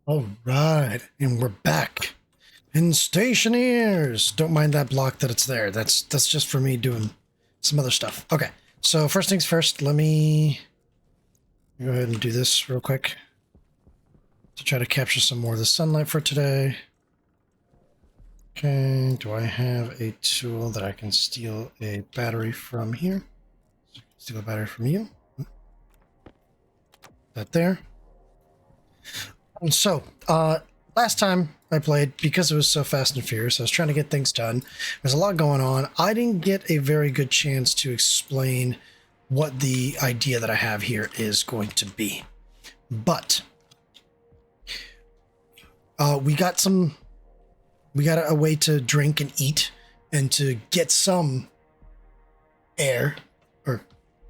All right, and we're back in Stationeers. Don't mind that block that it's there. That's just for me doing some other stuff. Okay, so first things first, let me go ahead and do this real quick to try to capture some more of the sunlight for today. Okay, do I have a tool that I can steal a battery from here? Steal a battery from you. That there. And so, last time I played, because it was so fast and furious, I was trying to get things done. There's a lot going on. I didn't get a very good chance to explain what the idea that I have here is going to be. But we got a way to drink and eat and to get some air, or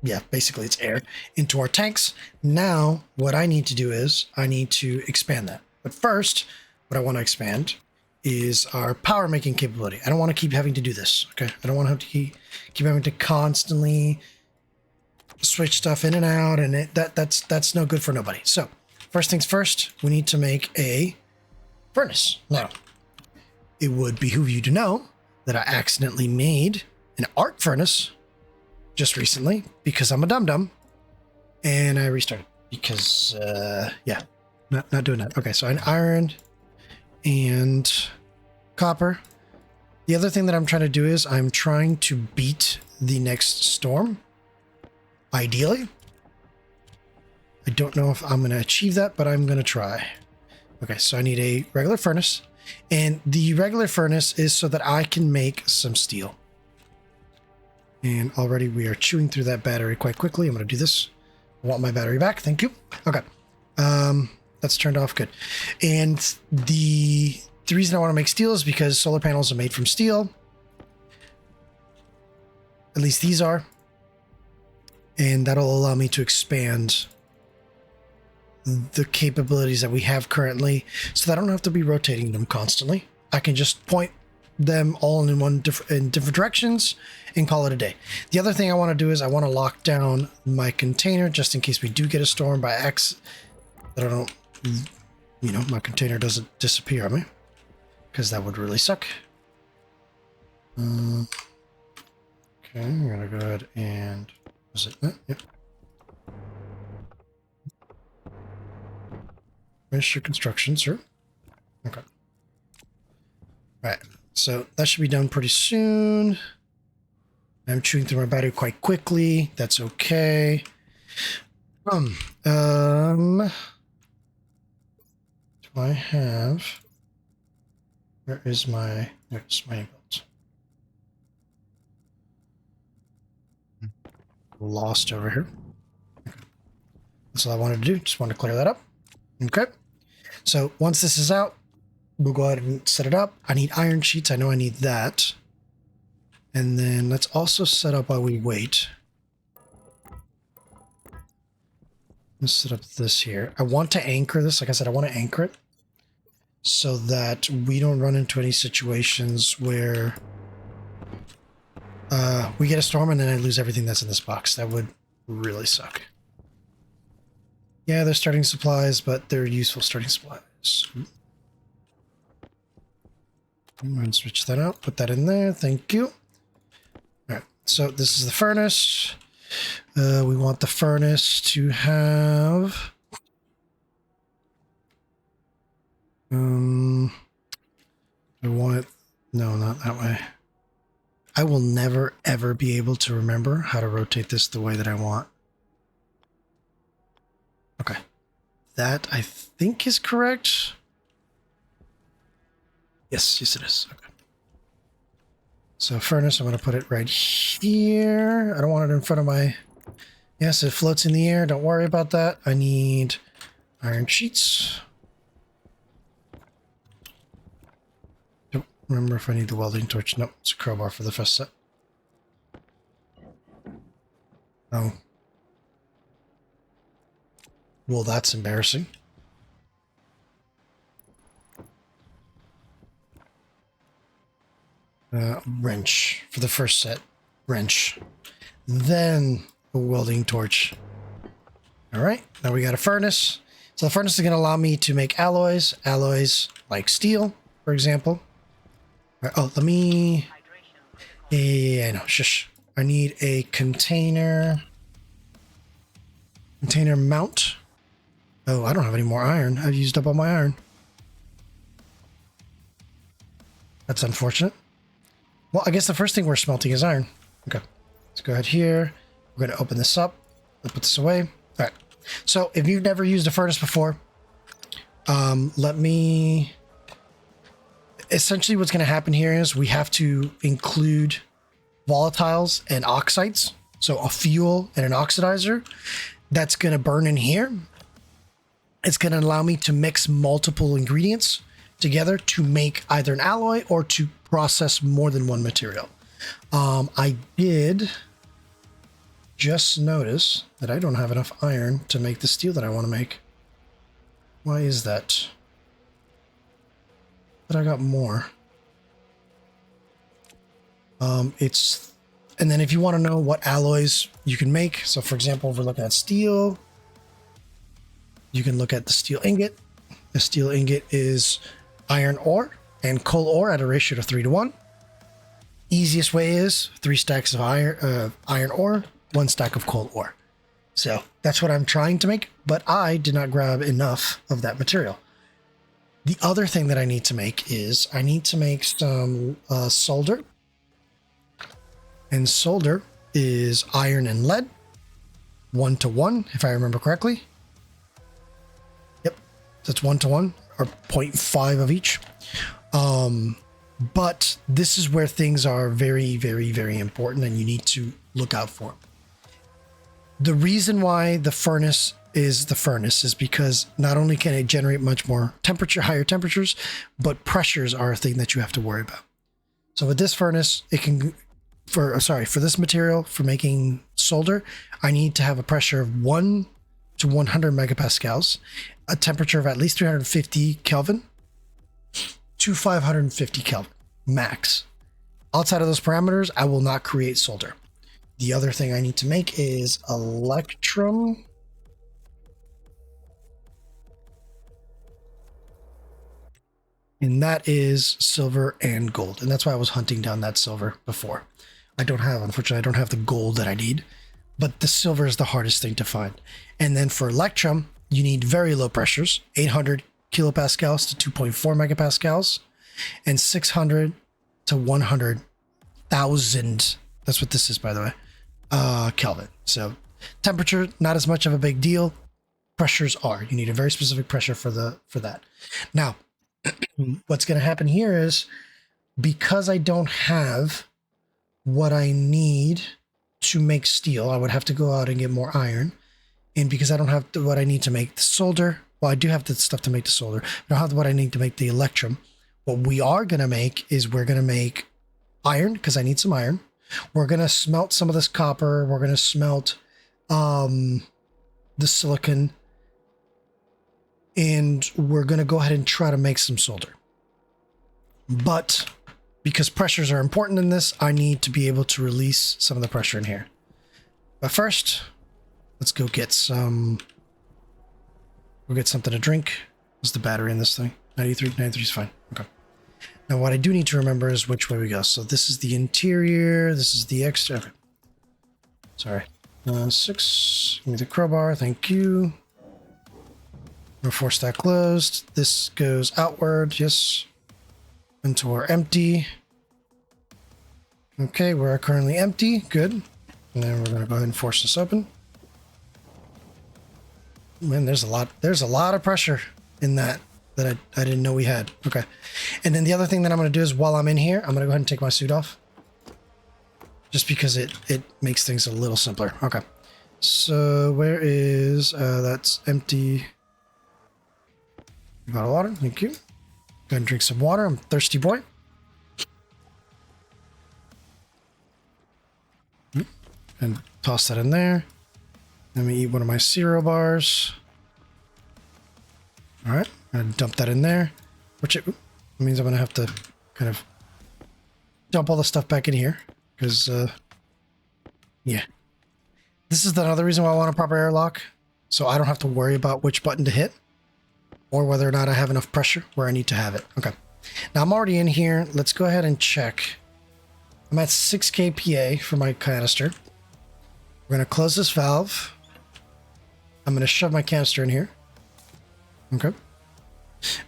yeah, basically it's air, into our tanks. Now, what I need to do is I need to expand that. But first, what I want to expand is our power making capability. I don't want to keep having to do this, okay? I don't want to have to keep having to constantly switch stuff in and out, and that's no good for nobody. So, first things first, we need to make a furnace. Now, it would behoove you to know that I accidentally made an arc furnace just recently because I'm a dum-dum, and I restarted because yeah, not doing that. Okay, so an iron and copper. The other thing that I'm trying to do is I'm trying to beat the next storm, ideally. I don't know if I'm going to achieve that, but I'm going to try. Okay, so I need a regular furnace, and the regular furnace is so that I can make some steel. And already we are chewing through that battery quite quickly. I'm going to do this. I want my battery back. Thank you. Okay. That's turned off. Good. And the reason I want to make steel is because solar panels are made from steel. At least these are. And that'll allow me to expand the capabilities that we have currently so that I don't have to be rotating them constantly. I can just point them all in different directions and call it a day. The other thing I want to do is I want to lock down my container just in case we do get a storm by X. That I don't, my container doesn't disappear on me, because that would really suck. Okay, I'm gonna go ahead and was it? Yep. Finish your construction, sir. Okay. All right. So that should be done pretty soon. I'm chewing through my battery quite quickly. That's okay. Do I have? Where's my input? Lost over here. Okay. That's all I wanted to do. Just wanted to clear that up. Okay. So once this is out, we'll go ahead and set it up. I need iron sheets. I know I need that. And then let's also set up while we wait. Let's set up this here. I want to anchor this. Like I said, I want to anchor it so that we don't run into any situations where we get a storm and then I lose everything that's in this box. That would really suck. Yeah, they're starting supplies, but they're useful starting supplies. I'm going to switch that out, put that in there. Thank you. All right, so this is the furnace. We want the furnace to have... I want it... No, not that way. I will never, ever be able to remember how to rotate this the way that I want. Okay. That, I think, is correct. Yes, it is. Okay. So furnace, I'm going to put it right here. I don't want it in front of my... Yes, it floats in the air. Don't worry about that. I need iron sheets. Don't remember if I need the welding torch. Nope, it's a crowbar for the first set. Oh. Well, that's embarrassing. Wrench for the first set. Wrench. Then a welding torch. All right, now we got a furnace. So the furnace is going to allow me to make alloys like steel, for example. Right, oh, let me... Yeah, no, shush. I need a container mount. Oh, I don't have any more iron. I've used up all my iron. That's unfortunate. Well, I guess the first thing we're smelting is iron. Okay. Let's go ahead here. We're going to open this up. We'll put this away. All right. So if you've never used a furnace before, let me... Essentially what's going to happen here is we have to include volatiles and oxides. So a fuel and an oxidizer that's going to burn in here. It's going to allow me to mix multiple ingredients together to make either an alloy or to process more than one material. I did just notice that I don't have enough iron to make the steel that I want to make. Why is that? But I got more. And then if you want to know what alloys you can make, so for example, if we're looking at steel, you can look at the steel ingot. The steel ingot is iron ore and coal ore at a ratio of 3:1. Easiest way is 3 stacks of iron ore, 1 stack of coal ore. So that's what I'm trying to make, but I did not grab enough of that material. The other thing that I need to make is I need to make some solder. And solder is iron and lead, 1:1, if I remember correctly. Yep, that's 1:1 or 0.5 of each. But this is where things are very, very, very important and you need to look out for. The reason why the furnace is because not only can it generate much more higher temperatures, but pressures are a thing that you have to worry about. So with this furnace, it can, for this material, for making solder, I need to have a pressure of 1 to 100 megapascals, a temperature of at least 350 Kelvin to 550 Kelvin max. Outside of those parameters, I will not create solder. The other thing I need to make is electrum. And that is silver and gold. And that's why I was hunting down that silver before. Unfortunately, I don't have the gold that I need, but the silver is the hardest thing to find. And then for electrum, you need very low pressures, 800 kilopascals to 2.4 megapascals, and 600 to 100,000. That's what this is, by the way, Kelvin. So temperature, not as much of a big deal. Pressures are. You need a very specific pressure for that. Now, what's going to happen here is because I don't have what I need to make steel, I would have to go out and get more iron. And because I don't have what I need to make the solder, well, I do have the stuff to make the solder, but I don't have what I need to make the electrum. What we are going to make is we're going to make iron because I need some iron. We're going to smelt some of this copper. We're going to smelt the silicon. And we're going to go ahead and try to make some solder. But because pressures are important in this, I need to be able to release some of the pressure in here. But first, let's go get some... We'll get something to drink. What's the battery in this thing? 93? 93 is fine. Okay. Now what I do need to remember is which way we go. So this is the interior. This is the extra. Okay. Sorry. 6. Give me the crowbar. Thank you. No force that closed. This goes outward. Yes. Into our empty. Okay, we're currently empty. Good. And then we're going to go ahead and force this open. Man, there's a lot of pressure in that I didn't know we had. Okay. And then the other thing that I'm going to do is while I'm in here, I'm going to go ahead and take my suit off. Just because it makes things a little simpler. Okay. So where is, that's empty. Bottle of water. Thank you. Go ahead and drink some water. I'm a thirsty boy. And toss that in there. Let me eat one of my cereal bars. All right, and dump that in there, which it means I'm gonna have to kind of dump all the stuff back in here because, yeah, this is another reason why I want a proper airlock, so I don't have to worry about which button to hit. or whether or not I have enough pressure where I need to have it. Okay. Now I'm already in here. Let's go ahead and check. I'm at 6 kPa for my canister. We're going to close this valve. I'm going to shove my canister in here. Okay.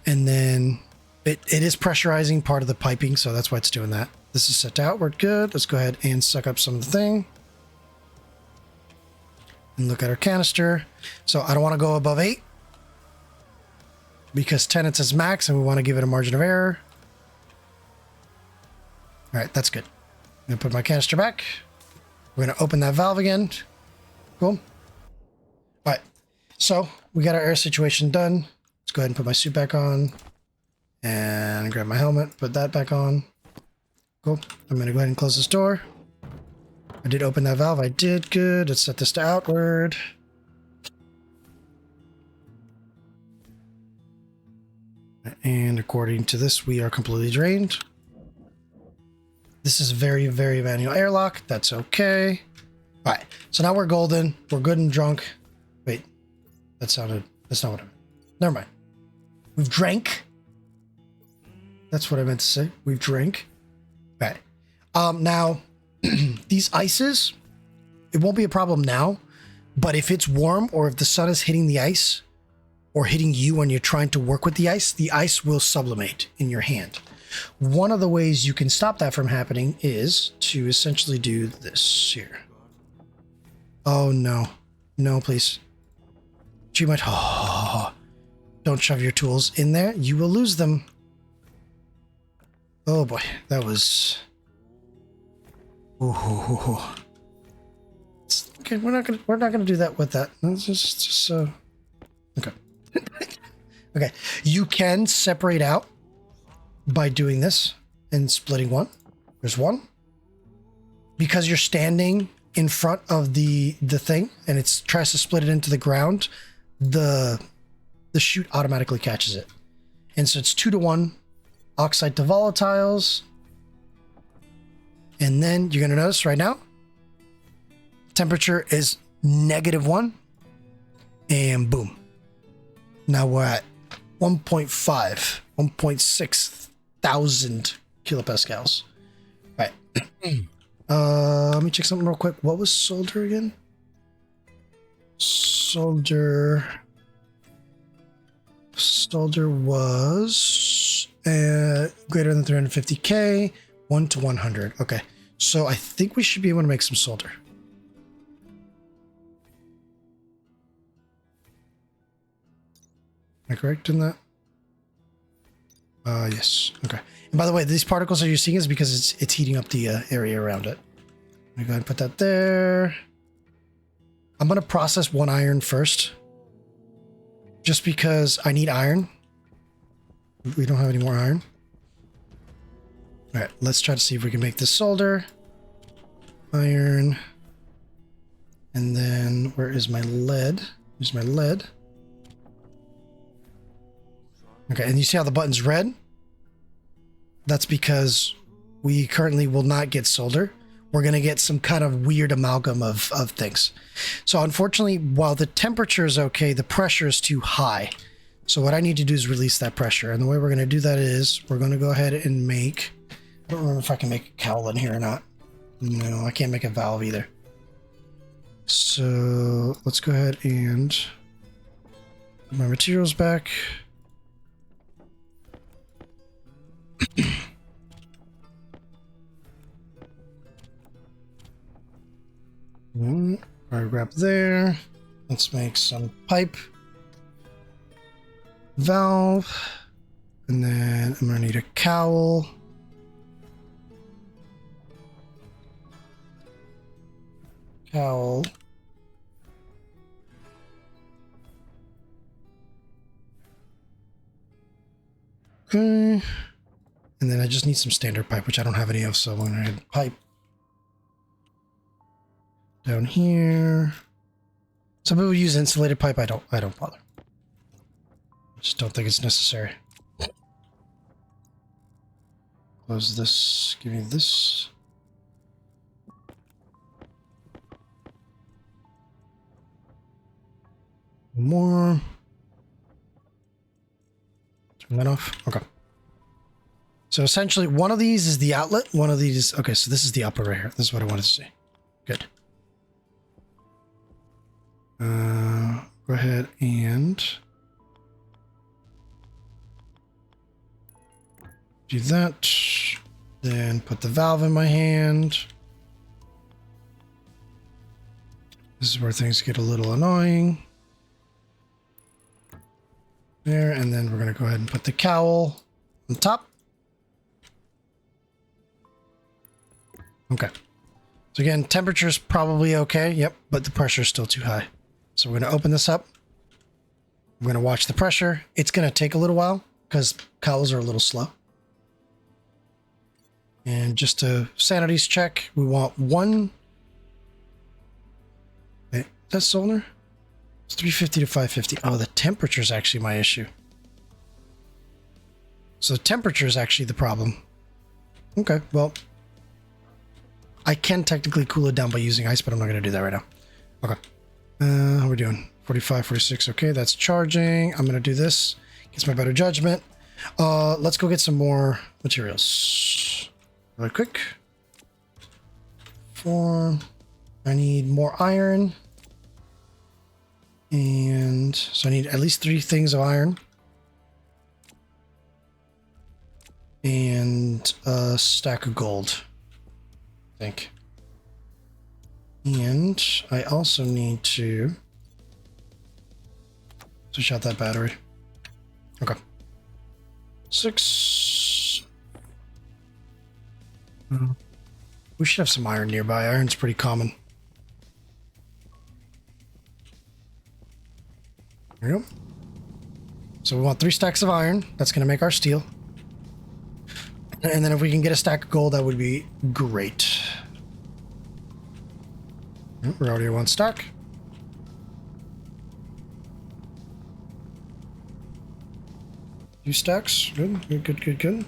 And then it is pressurizing part of the piping, so that's why it's doing that. This is set to outward. Good. Let's go ahead and suck up some of the thing. And look at our canister. So I don't want to go above 8 because 10 it says max and we want to give it a margin of error. All right, that's good. I'm going to put my canister back. We're going to open that valve again. Cool. All right. So we got our air situation done. Let's go ahead and put my suit back on and grab my helmet, put that back on. Cool. I'm going to go ahead and close this door. I did open that valve. I did. Good. Let's set this to outward. And according to this, we are completely drained. This is very, very manual airlock. That's okay. All right. So now we're golden. We're good and drunk. Wait, that's not what I meant. Never mind. We've drank. That's what I meant to say. We've drank. All right. Now, these ices, it won't be a problem now, but if it's warm or if the sun is hitting the ice or hitting you when you're trying to work with the ice will sublimate in your hand. One of the ways you can stop that from happening is to essentially do this here. Oh, no. No, please. You might... Oh, don't shove your tools in there. You will lose them. Oh, boy. That was... Ooh. Okay, we're not gonna do that with that. It's just okay. Okay, you can separate out by doing this and splitting one. There's one. Because you're standing in front of the thing and it tries to split it into the ground, the chute automatically catches it. And so it's 2-to-1 oxide to volatiles. And then you're going to notice right now, temperature is -1. And boom. Now we're at 1.6 thousand kilopascals. All right. Let me check something real quick. What was solder again? Solder was greater than 350K, 1 to 100. Okay. So I think we should be able to make some solder. Am I correct in that? Yes. Okay. And by the way, these particles that you're seeing is because it's heating up the area around it. Let me go ahead and put that there. I'm going to process 1 iron first. Just because I need iron. We don't have any more iron. All right, let's try to see if we can make this solder. Iron. And then where is my lead? Here's my lead. Okay, and you see how the button's red? That's because we currently will not get solder. We're going to get some kind of weird amalgam of things. So unfortunately, while the temperature is okay, the pressure is too high. So what I need to do is release that pressure. And the way we're going to do that is we're going to go ahead and make... I don't remember if I can make a cowl in here or not. No, I can't make a valve either. So let's go ahead and put my materials back. Fire wrap there. Let's make some pipe. Valve. And then I'm going to need a cowl. Cowl. Okay. And then I just need some standard pipe, which I don't have any of, so I'm going to add pipe. Down here. Some people use insulated pipe. I don't bother. I just don't think it's necessary. Close this. Give me this. More. Turn that off. Okay. So essentially, one of these is the outlet. One of these... Okay, so this is the upper right here. This is what I wanted to see. Good. Go ahead and... do that. Then put the valve in my hand. This is where things get a little annoying. There, and then we're going to go ahead and put the cowl on top. Okay. So again, temperature is probably okay. Yep, but the pressure is still too high. So we're going to open this up. We're going to watch the pressure. It's going to take a little while because cowls are a little slow. And just to sanities check, we want one. Wait, that's solar? It's 350 to 550. Oh, the temperature is actually my issue. So temperature is actually the problem. Okay, well, I can technically cool it down by using ice, but I'm not going to do that right now. Okay. How are we doing? 45, 46. Okay, that's charging. I'm going to do this. Gets my better judgment. Let's go get some more materials. Really quick. I need more iron. And so I need at least 3 things of iron. And a stack of gold, I think. And I also need to switch out that battery. Okay. 6. We should have some iron nearby. Iron's pretty common. There we go. So we want 3 stacks of iron. That's going to make our steel. And then if we can get a stack of gold, that would be great. Yep, we're already at 1 stack. Few stacks. Good, good, good, good, good.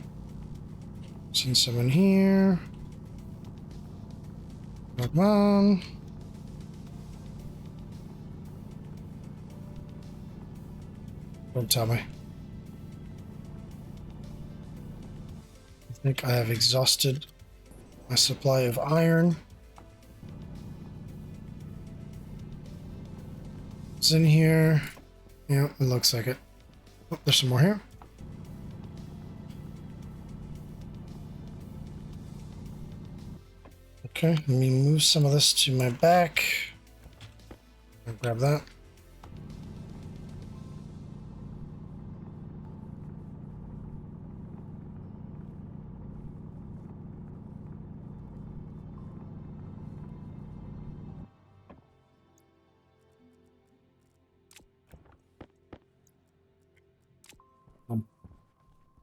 Send some in here. Come on. Don't tell me. I think I have exhausted my supply of iron. It's in here. Yeah, it looks like it. Oh, there's some more here. Okay, let me move some of this to my back. I'll grab that.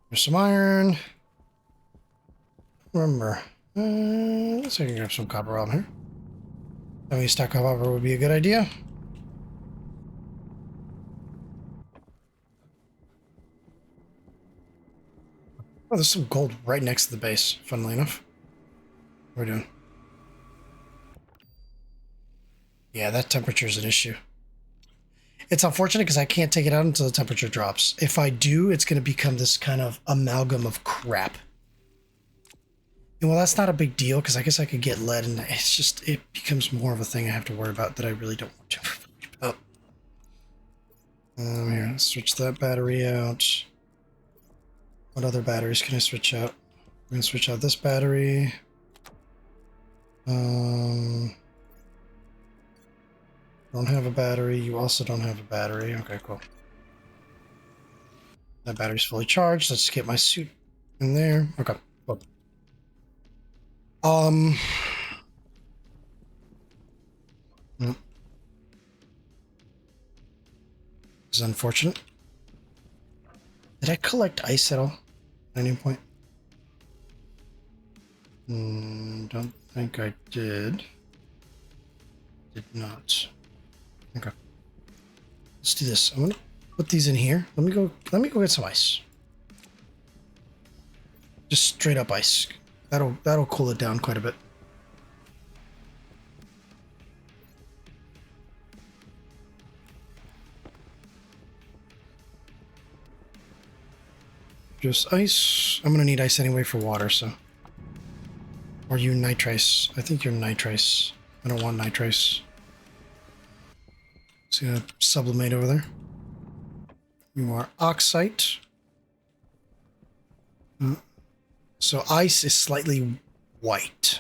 There's some iron. Remember, let's see if I can grab some copper on here. Having a stack of copper would be a good idea. Oh, there's some gold right next to the base, funnily enough. What are we doing? Yeah, that temperature is an issue. It's unfortunate because I can't take it out until the temperature drops. If I do, it's going to become this kind of amalgam of crap. And well, that's not a big deal because I guess I could get lead, and it's just, it becomes more of a thing I have to worry about that I really don't want to worry about. Here, let's switch that battery out. What other batteries can I switch out? I'm going to switch out this battery. Don't have a battery. You also don't have a battery. Okay, cool. That battery's fully charged. Let's get my suit in there. Okay, cool. This is unfortunate. Did I collect ice at all at any point? Don't think I did. Did not. Okay. Let's do this. I'm gonna put these in here. Let me go get some ice. Just straight up ice. That'll cool it down quite a bit. just ice. I'm gonna need ice anyway for water, so. Or you nitrice. I think you're nitrice. I don't want nitrice. Just gonna sublimate over there. You are oxite. So ice is slightly white.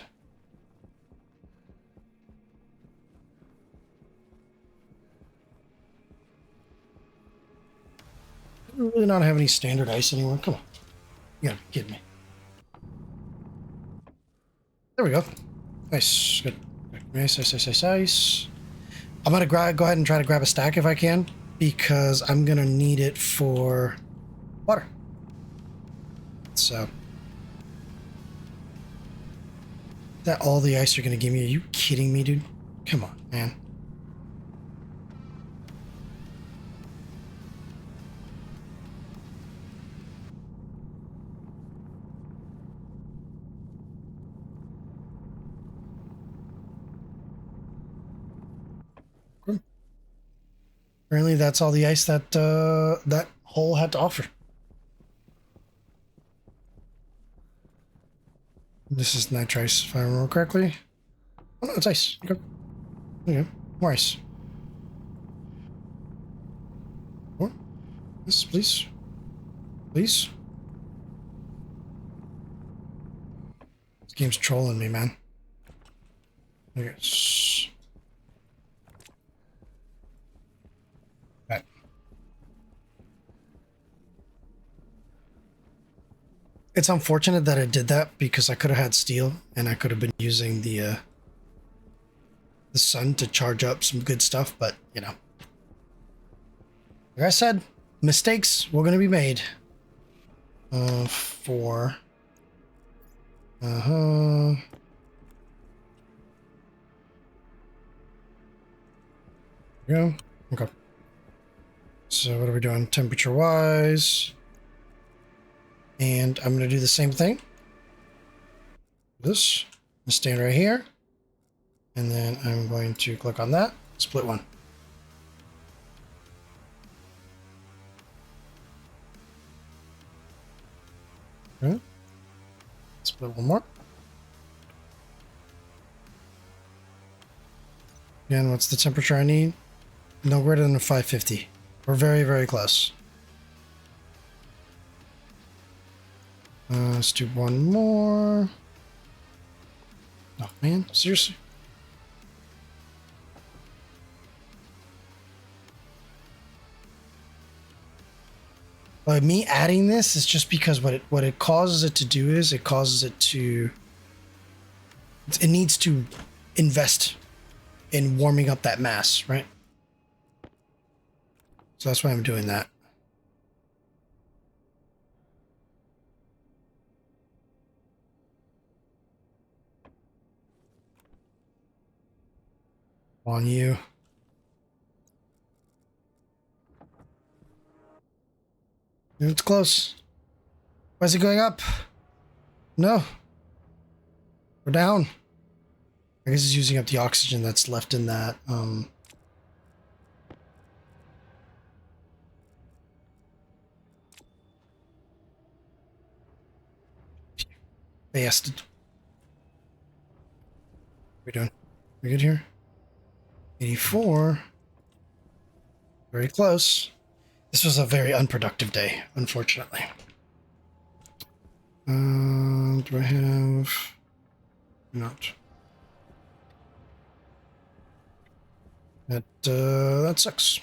Do we really not have any standard ice anymore? Come on. You gotta be kidding me. There we go. Nice. Good. Nice, nice, nice, nice, nice. I'm gonna go ahead and try to grab a stack if I can, because I'm gonna need it for water. So. Is that all the ice you're gonna give me? Are you kidding me, dude? Come on, man. Apparently that's all the ice that that hole had to offer. This is nitrice, if I remember correctly. Oh no, it's ice. Okay. Okay. More ice. More? Yes, please. Please. This game's trolling me, man. Okay. Right. It's unfortunate that it did that because I could have had steel and I could have been using the sun to charge up some good stuff, but you know. Like I said, mistakes were going to be made. For... Go. Okay. So what are we doing temperature-wise? And I'm going to do the same thing. This. I'm gonna stand right here. And then I'm going to click on that. Split one. Okay. Split one more. Again, what's the temperature I need? No greater than 550. We're very, very close. Let's do one more. Oh, man. Seriously? By me adding this is just because what it causes it to do is it causes it to... It needs to invest in warming up that mass, right? So that's why I'm doing that. On you. It's close. Why is it going up? No. We're down. I guess it's using up the oxygen that's left in that, bastard. What are we doing? We good here? 84. Very close. This was a very unproductive day, unfortunately. Do I have... Not. That sucks.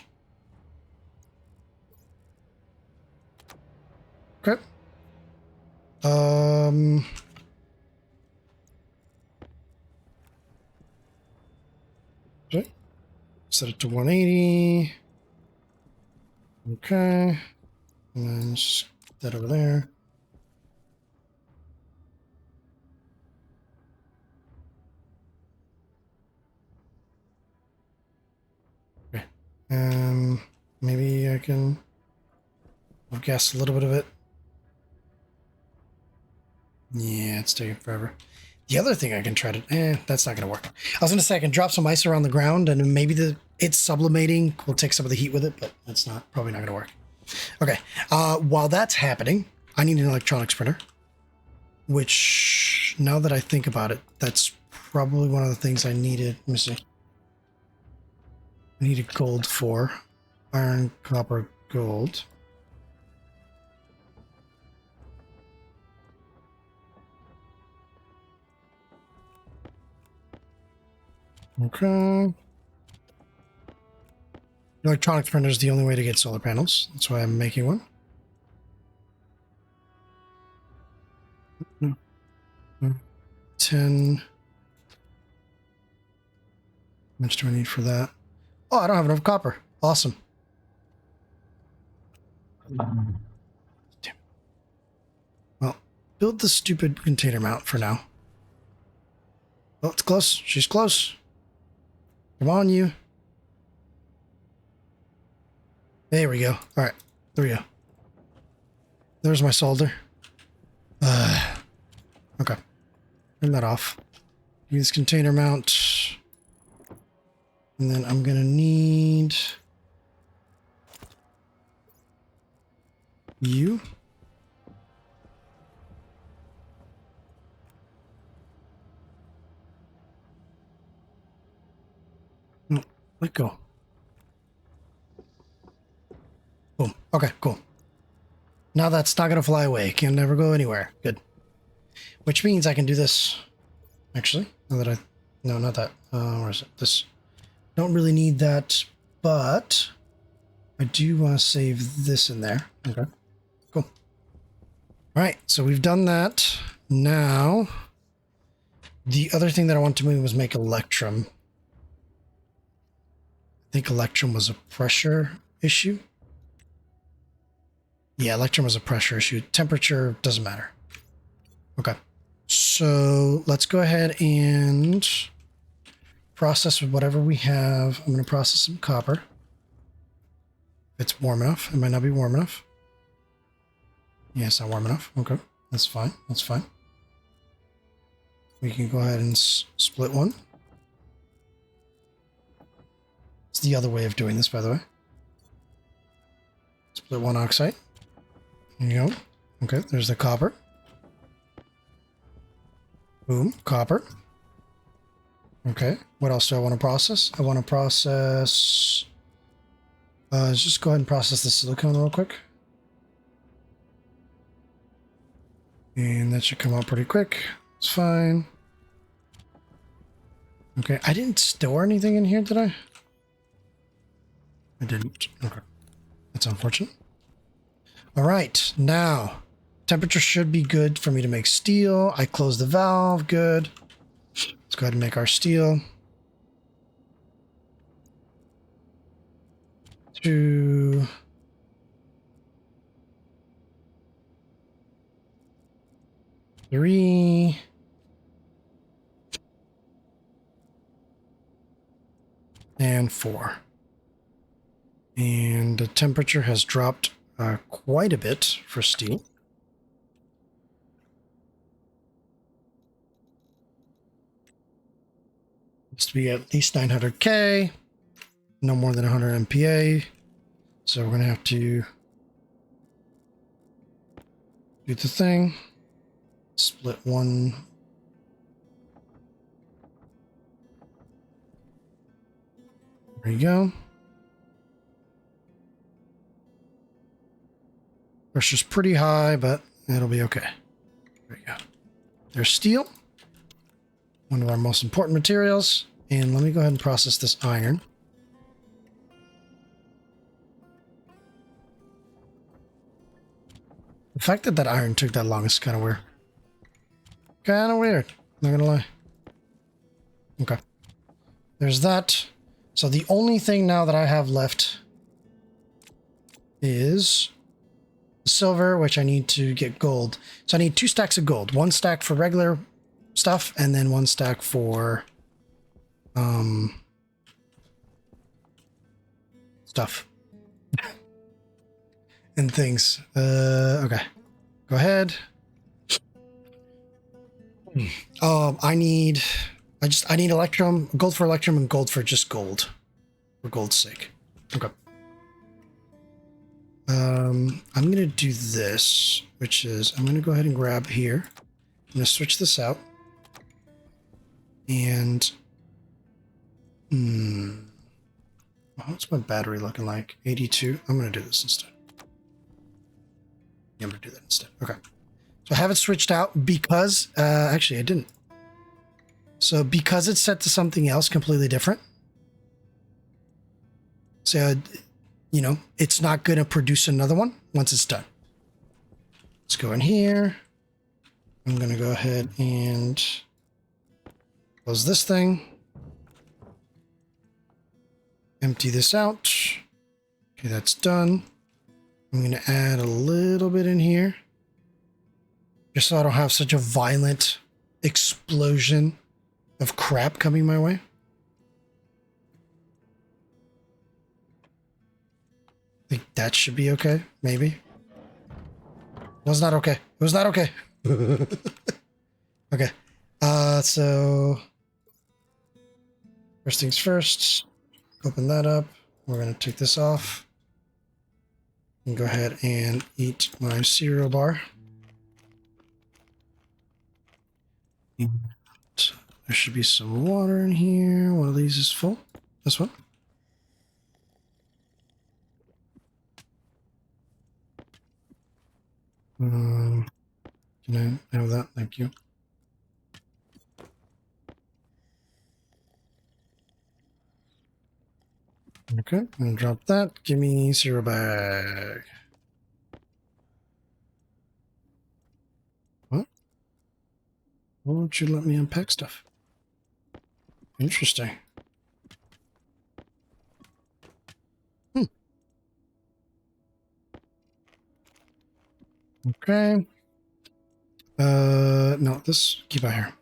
Okay. Okay. Set it to 180. Okay. And then just put that over there. Okay. Maybe I can... I've guessed a little bit of it. Yeah, it's taking forever. The other thing I can try to... that's not going to work. I was going to say I can drop some ice around the ground and maybe it's sublimating will take some of the heat with it, but that's probably not going to work. Okay. While that's happening, I need an electronics printer, which now that I think about it, that's probably one of the things I needed. Let me see. I needed gold for iron, copper, gold. Okay. Electronics printer is the only way to get solar panels. That's why I'm making one. No. 10. How much do I need for that? Oh, I don't have enough copper. Awesome. Damn. Well, build the stupid container mount for now. Oh, it's close. She's close. Come on, you. There we go. All right. There we go. There's my solder. Okay. Turn that off. Use container mount. And then I'm going to need you. No, let go. Boom. Okay, cool. Now that's not going to fly away. Can never go anywhere. Good. Which means I can do this. Actually, now that I... No, not that. Where is it? This. Don't really need that, but I do want to save this in there. Okay. Cool. All right, so we've done that. Now, the other thing that I wanted to move was make electrum. I think electrum was a pressure issue. Yeah, electrum was a pressure issue. Temperature doesn't matter. Okay. So let's go ahead and process with whatever we have. I'm going to process some copper. If it's warm enough. It might not be warm enough. Yeah, it's not warm enough. Okay. That's fine. That's fine. We can go ahead and split one. It's the other way of doing this, by the way. Split one oxide. There you go. Okay, there's the copper. Boom, copper. Okay, what else do I want to process? I want to process... let's just go ahead and process the silicone real quick. And that should come out pretty quick. It's fine. Okay, I didn't store anything in here, did I? I didn't. Okay. That's unfortunate. All right, now, temperature should be good for me to make steel. I closed the valve, good. Let's go ahead and make our steel. 2. 3. And 4. And the temperature has dropped quite a bit for steel. It's to be at least 900K, no more than 100 MPa. So we're going to have to do the thing. Split one. There you go. Pressure's pretty high, but it'll be okay. There you go. There's steel. One of our most important materials. And let me go ahead and process this iron. The fact that that iron took that long is kind of weird. Kind of weird. Not gonna lie. Okay. There's that. So the only thing now that I have left is silver, which I need to get gold. So I need 2 stacks of gold. 1 stack for regular stuff, and then 1 stack for stuff and things. Okay, go ahead. I need electrum, gold for electrum, and gold for just gold, for gold's sake. Okay. I'm gonna do this. which is I'm going to go ahead and grab here. I'm going to switch this out. And what's my battery looking like? 82. I'm going to do this instead. Yeah, I'm going to do that instead. Okay. So I have it switched out because, actually I didn't. So because it's set to something else completely different. So, you know, it's not going to produce another one once it's done. Let's go in here. I'm going to go ahead and close this thing. Empty this out. Okay, that's done. I'm going to add a little bit in here. Just so I don't have such a violent explosion of crap coming my way. I think that should be okay, maybe. It was not okay. It was not okay. Okay. So first things first, open that up. We're going to take this off and go ahead and eat my cereal bar. There should be some water in here. One of these is full. This one. Can I have that? Thank you. Okay, I'm gonna drop that. Give me cereal bag. What? Why won't you let me unpack stuff? Interesting. Okay. No, this keep out here.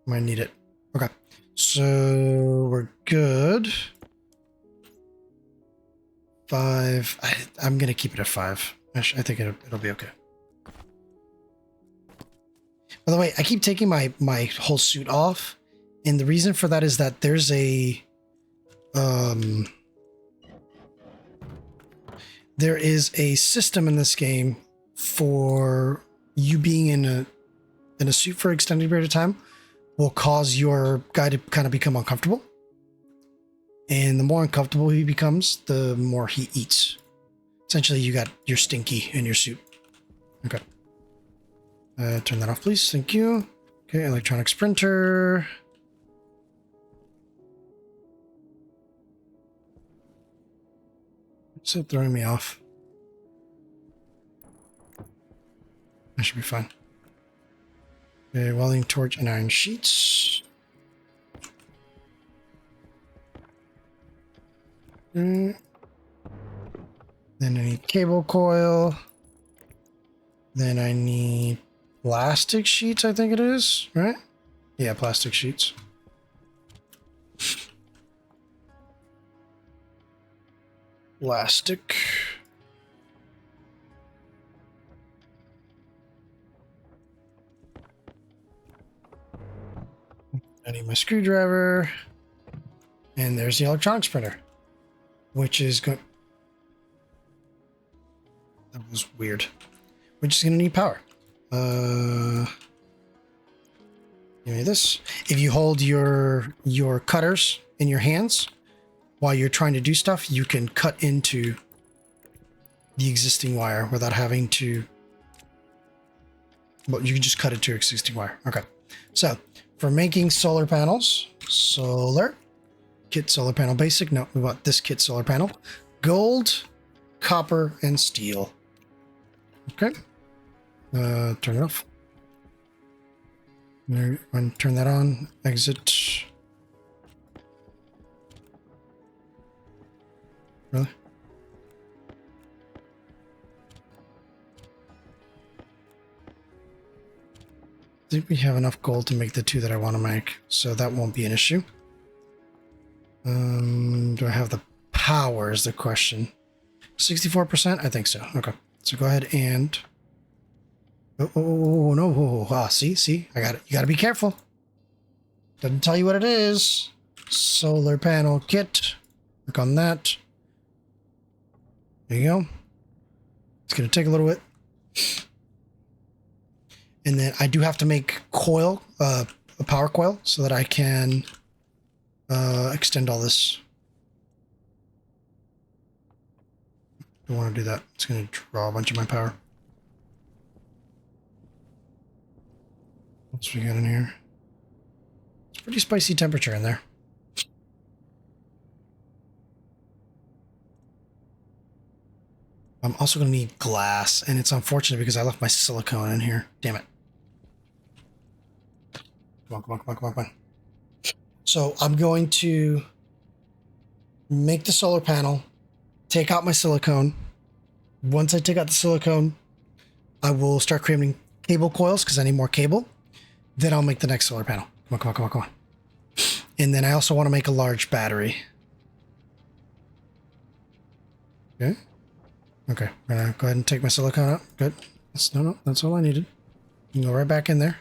Might need it. Okay. So we're good. 5. I'm gonna keep it at 5. I think it'll be okay. By the way, I keep taking my whole suit off, and the reason for that is that there's a there is a system in this game for you being in a suit for an extended period of time will cause your guy to kind of become uncomfortable. And the more uncomfortable he becomes, the more he eats. Essentially, you're stinky in your suit. Okay. Turn that off, please. Thank you. Okay, electronic printer. Is it throwing me off? That should be fine. Okay, welding torch and iron sheets. Okay. Then I need cable coil. Then I need plastic sheets, I think it is, right? Yeah, plastic sheets. Plastic. I need my screwdriver. And there's the electronics printer, which is going... That was weird. Which is going to need power. Give me this. If you hold your cutters in your hands while you're trying to do stuff, you can cut into the existing wire without having to... Well, you can just cut it to existing wire. Okay. So, for making solar panels, kit solar panel basic. No, we want this kit solar panel. Gold, copper, and steel. Okay. Turn it off. Turn that on. Exit. Really? I think we have enough gold to make the 2 that I want to make, so that won't be an issue. Do I have the power is the question. 64%? I think so. Okay. So go ahead and... Oh, no. Ah, see? I got it. You got to be careful. Doesn't tell you what it is. Solar panel kit. Click on that. There you go. It's going to take a little bit. And then I do have to make coil, a power coil, so that I can extend all this. Don't want to do that. It's going to draw a bunch of my power. What's we got in here? It's pretty spicy temperature in there. I'm also going to need glass, and it's unfortunate because I left my silicone in here. Damn it. Come on, come on, come on, come on, come on. So I'm going to make the solar panel, take out my silicone. Once I take out the silicone, I will start creating cable coils because I need more cable. Then I'll make the next solar panel. Come on, come on, come on, come on. And then I also want to make a large battery. Okay. Okay, I'm gonna go ahead and take my silicone out. Good. No, that's all I needed. You can go right back in there.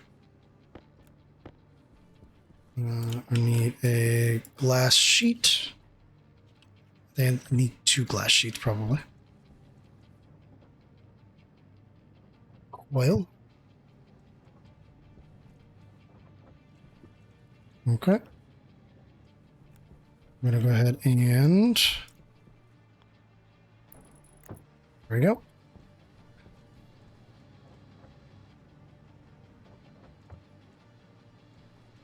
I need a glass sheet. Then I need 2 glass sheets, probably. Coil. Okay. I'm gonna go ahead and... There we go.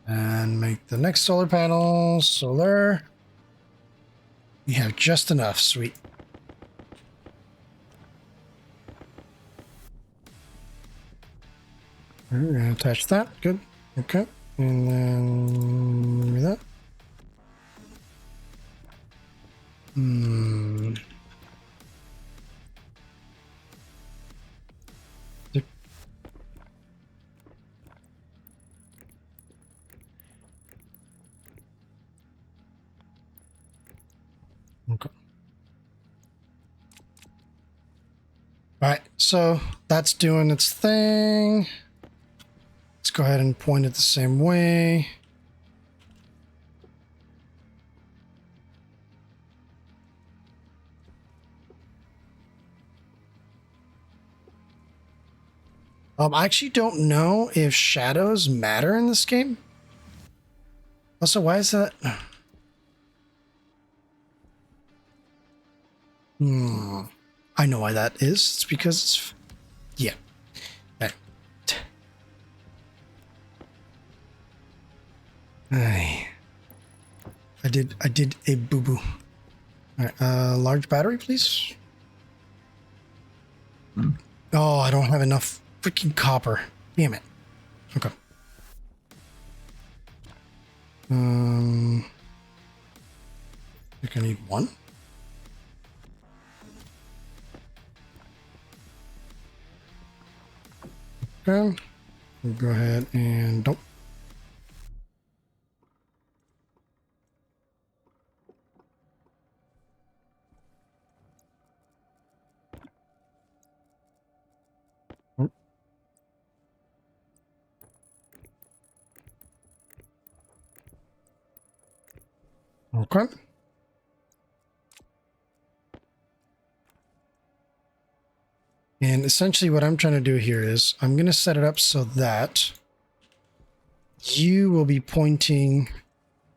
And make the next solar panel solar. We have just enough. Sweet. We're going to attach that. Good. Okay. And then give me that. Okay. All right, so that's doing its thing. Let's go ahead and point it the same way. I actually don't know if shadows matter in this game. Also, why is that? I know why that is. It's because it's... Yeah. I did a boo-boo. All right, large battery, please. Oh, I don't have enough freaking copper. Damn it. Okay. I think I need 1. Okay. We'll go ahead and don't. Okay. And essentially what I'm trying to do here is I'm going to set it up so that you will be pointing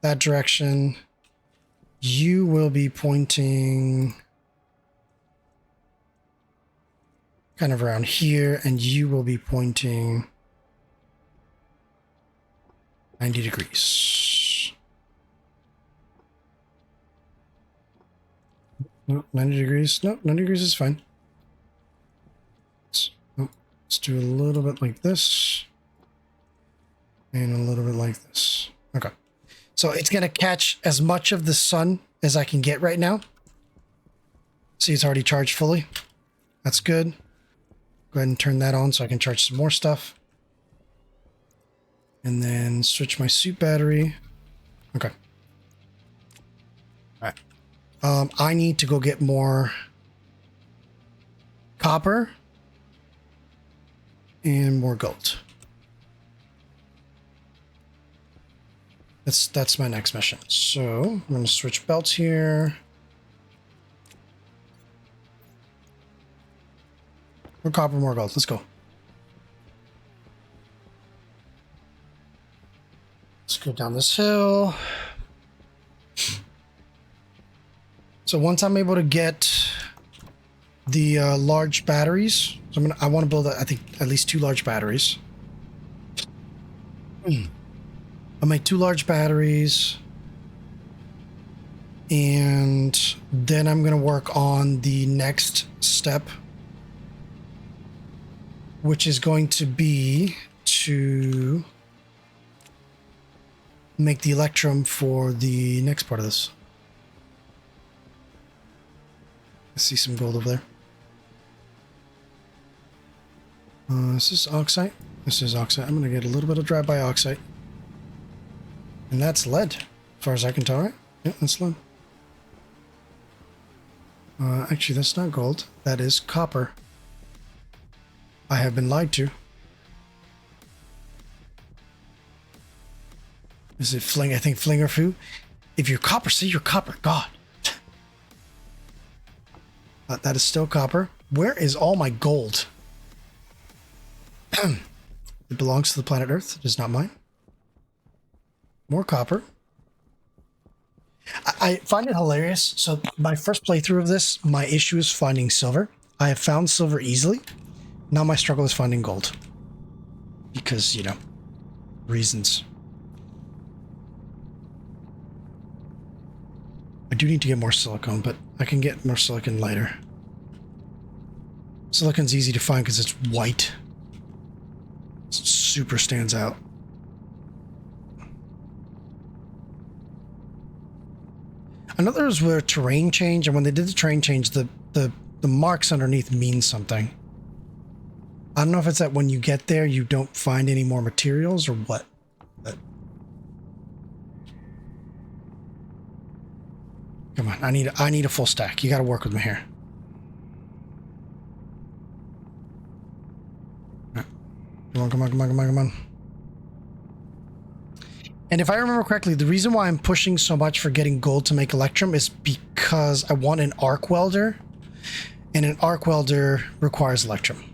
that direction. You will be pointing kind of around here, and you will be pointing 90 degrees. No, 90 degrees. No, 90 degrees is fine. Let's do a little bit like this. And a little bit like this. Okay. So it's going to catch as much of the sun as I can get right now. See, it's already charged fully. That's good. Go ahead and turn that on so I can charge some more stuff. And then switch my suit battery. Okay. All right. I need to go get more copper and more gold. That's my next mission. So I'm going to switch belts here. More copper, more gold. Let's go. Go down this hill. So once I'm able to get the large batteries, so I want to build, I think, at least 2 large batteries. I'll make 2 large batteries. And then I'm going to work on the next step, which is going to be to make the electrum for the next part of this. I see some gold over there. This is oxide. This is oxide. I'm going to get a little bit of drive-by oxide. And that's lead, as far as I can tell, right? Yeah, that's lead. Actually, that's not gold. That is copper. I have been lied to. Is it Fling? I think Flinger Fu. If you're copper, say you're copper. God. That is still copper. Where is all my gold? It belongs to the planet Earth. It is not mine. More copper. I find it hilarious. So my first playthrough of this, my issue is finding silver. I have found silver easily. Now my struggle is finding gold. Because, you know, reasons. I do need to get more silicone, but I can get more silicon later. Silicon's easy to find because it's white. It super stands out. I know there was a terrain change, and when they did the terrain change, the marks underneath mean something. I don't know if it's that when you get there, you don't find any more materials or what. But come on, I need a full stack. You got to work with me here. Come on, come on, come on, come on, come on. And if I remember correctly, the reason why I'm pushing so much for getting gold to make electrum is because I want an arc welder, and an arc welder requires electrum.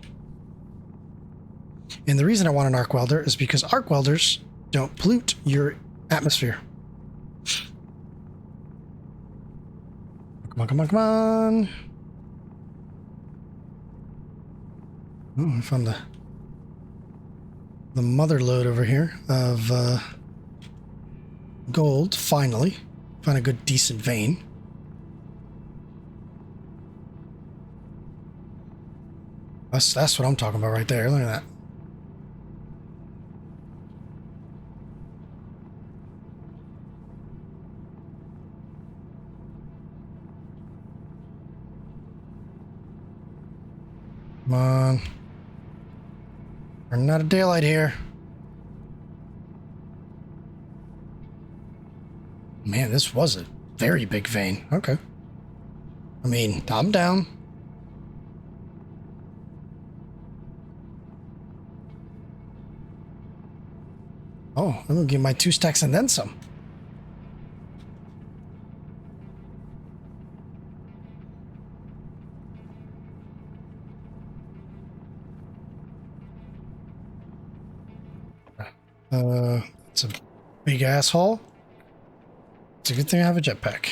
And the reason I want an arc welder is because arc welders don't pollute your atmosphere. Come on, come on, come on. Oh, I found the mother lode over here of gold, finally. Found a good, decent vein. That's what I'm talking about right there. Look at that. Come on. Running out of daylight here. Man, this was a very big vein. Okay. I mean, I'm down. Oh, I'm gonna give my 2 stacks and then some. It's a big asshole. It's a good thing I have a jetpack.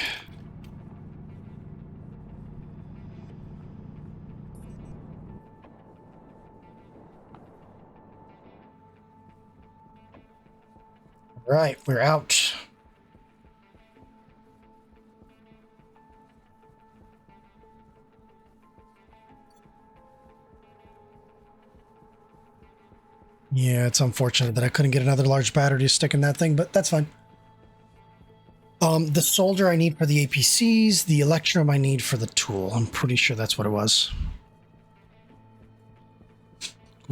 Right, we're out. Yeah, it's unfortunate that I couldn't get another large battery to stick in that thing, but that's fine. The solder I need for the APCs, the electrum I need for the tool. I'm pretty sure that's what it was.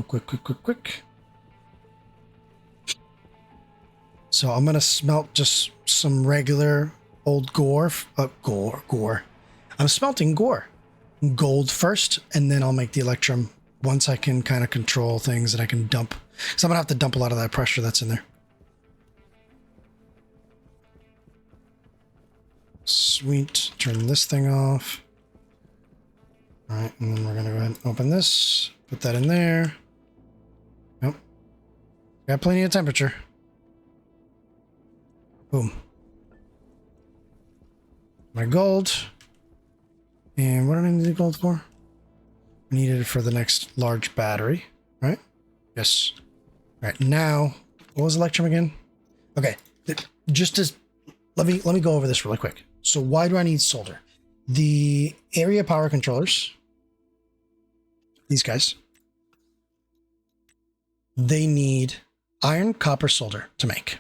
Quick. So I'm gonna smelt just some regular old gore. Gore. I'm smelting gold first, and then I'll make the electrum once I can kind of control things and I can dump. So I'm gonna have to dump a lot of that pressure that's in there. Sweet. Turn this thing off. All right, and then we're gonna go ahead and open this. Put that in there. Nope. Got plenty of temperature. Boom. My gold. And what do I need the gold for? I needed it for the next large battery, right? Yes. All right, now, what was Electrum again? Okay, just as, let me go over this really quick. So why do I need solder? The area power controllers, these guys, they need iron, copper, solder to make.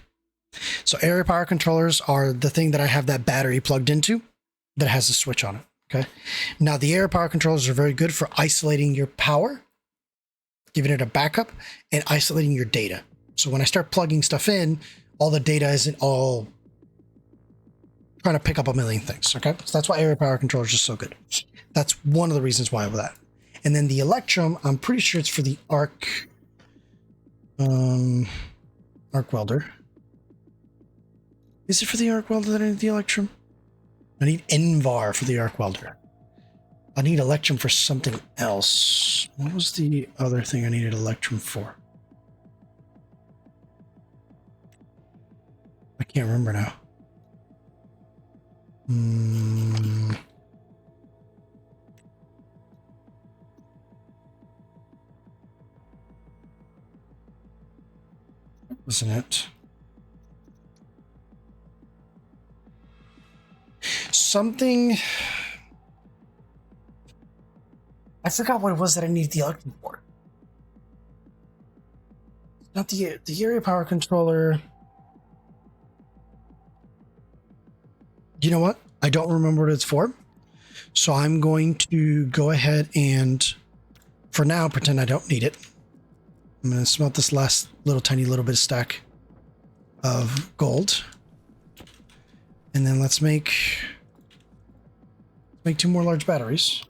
So area power controllers are the thing that I have that battery plugged into that has a switch on it. Okay. Now the area power controllers are very good for isolating your power, giving it a backup, and isolating your data. So when I start plugging stuff in, all the data isn't all trying to pick up a million things. Okay. So that's why area power controllers are so good. That's one of the reasons why of that. And then the Electrum, I'm pretty sure it's for the arc welder. Is it for the arc welder that I need the Electrum? I need Envar for the arc welder. I need Electrum for something else. What was the other thing I needed Electrum for? I can't remember now. Wasn't it? Something. I forgot what it was that I needed the Electrum for. Not the area power controller. You know what? I don't remember what it's for. So I'm going to go ahead and, for now, pretend I don't need it. I'm going to smelt this last tiny little bit of stack of gold. And then let's make 2 more large batteries.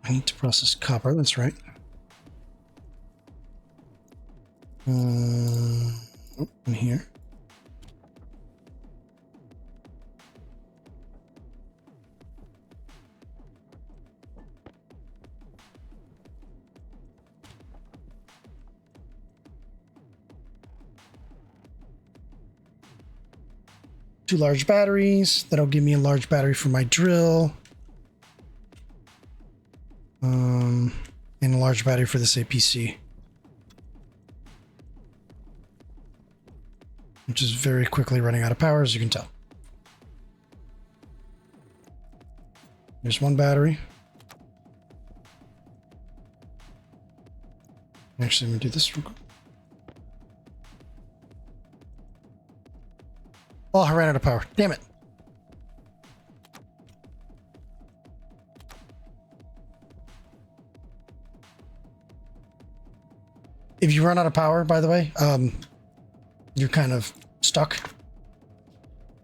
I need to process copper, that's right. In here. Two large batteries. That'll give me a large battery for my drill. And a large battery for this APC. Which is very quickly running out of power, as you can tell. There's one battery. Actually, let me do this real quick. Oh, I ran out of power. Damn it. If you run out of power, by the way, you're kind of stuck.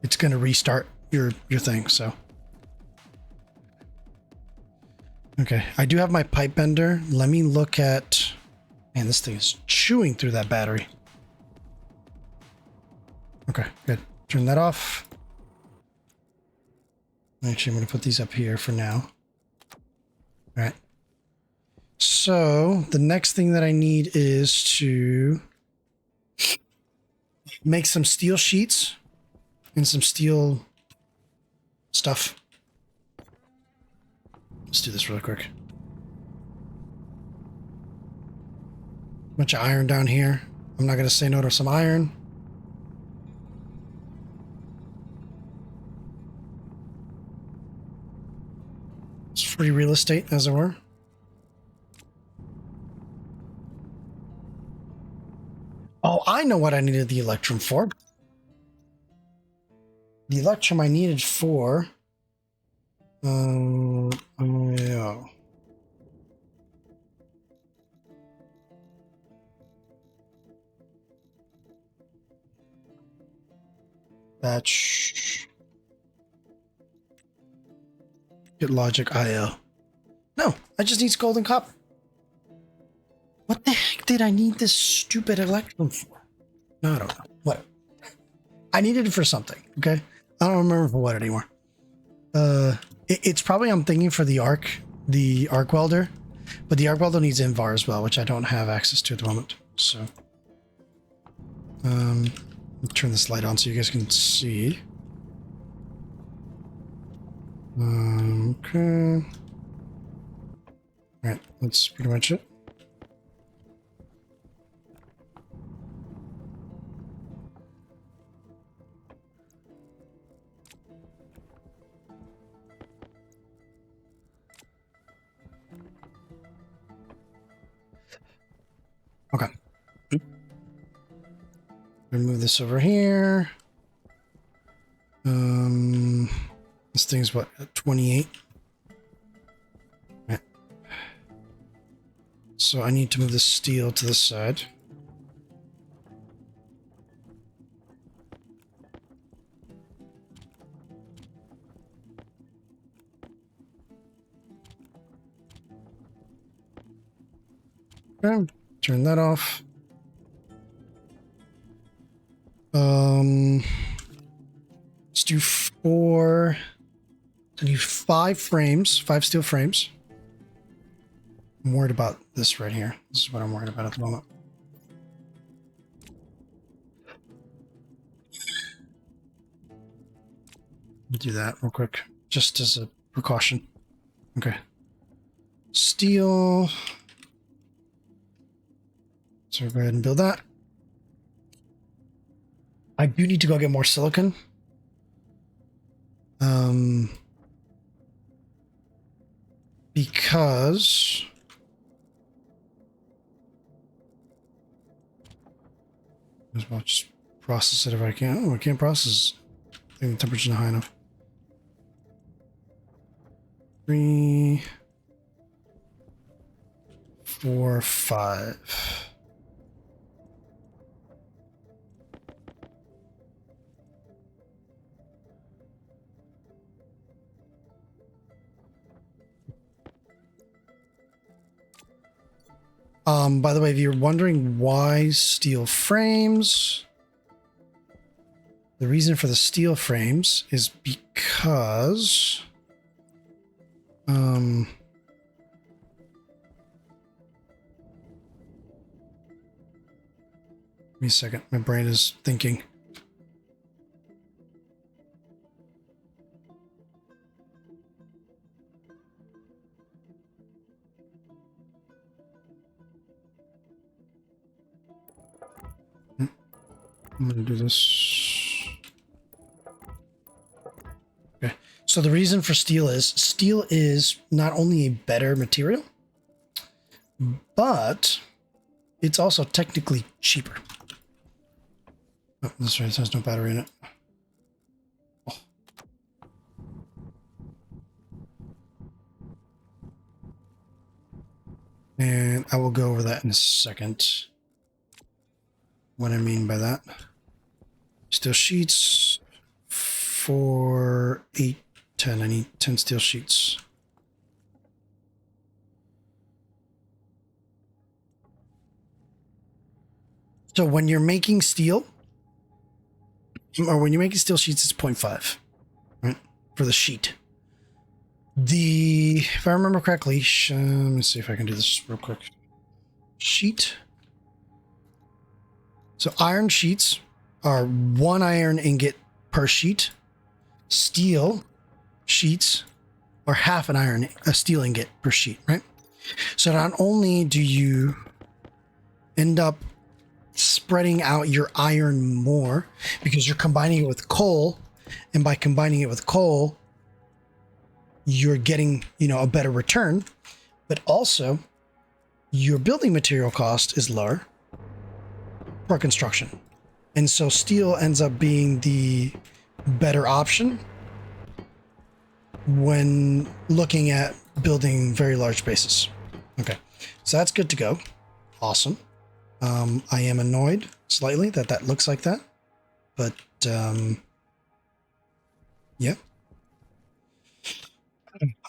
It's going to restart your thing, so. Okay, I do have my pipe bender. Let me look at... Man, this thing is chewing through that battery. Okay, good. Turn that off. Actually, I'm going to put these up here for now. All right. So the next thing that I need is to make some steel sheets and some steel stuff. Let's do this really quick. Bunch of iron down here. I'm not going to say no to some iron. It's free real estate, as it were. Oh, I know what I needed the Electrum for. The Electrum I needed for... yeah. Batch. Get logic IO. No, I just need gold and copper. What the heck did I need this stupid Electrum for? No, I don't know. Whatever. I needed it for something, okay? I don't remember for what anymore. It's probably, I'm thinking, for the arc welder, but the arc welder needs Invar as well, which I don't have access to at the moment. So Turn this light on so you guys can see. Okay. Alright, that's pretty much it. Okay. Move this over here. This thing's what, 28? Right. So I need to move the steel to the side. Okay, turn that off. Let's do 4. I need 5 frames, 5 steel frames. I'm worried about this right here. This is what I'm worried about at the moment. Do that real quick, just as a precaution. Okay. Steel. So go ahead and build that. I do need to go get more silicon. Because as well just process it if I can. Oh, I can't process. I think the temperature's not high enough. 3, 4, 5. By the way, if you're wondering why steel frames, the reason for the steel frames is because give me a second. My brain is thinking. I'm going to do this. Okay. So the reason for steel is not only a better material, but it's also technically cheaper. Oh, that's right. It has no battery in it. Oh. And I will go over that in a second. What I mean by that. Steel sheets. 4, 8, 10. I need 10 steel sheets. So when you're making steel, or when you're making steel sheets, it's 0.5, right? For the sheet. If I remember correctly, let me see if I can do this real quick. Sheet. So iron sheets are 1 iron ingot per sheet. Steel sheets are half a steel ingot per sheet, right? So not only do you end up spreading out your iron more because you're combining it with coal, and by combining it with coal, you're getting, a better return, but also your building material cost is lower for construction. And so steel ends up being the better option when looking at building very large bases. Okay, so that's good to go. Awesome. I am annoyed slightly that looks like that, but yeah.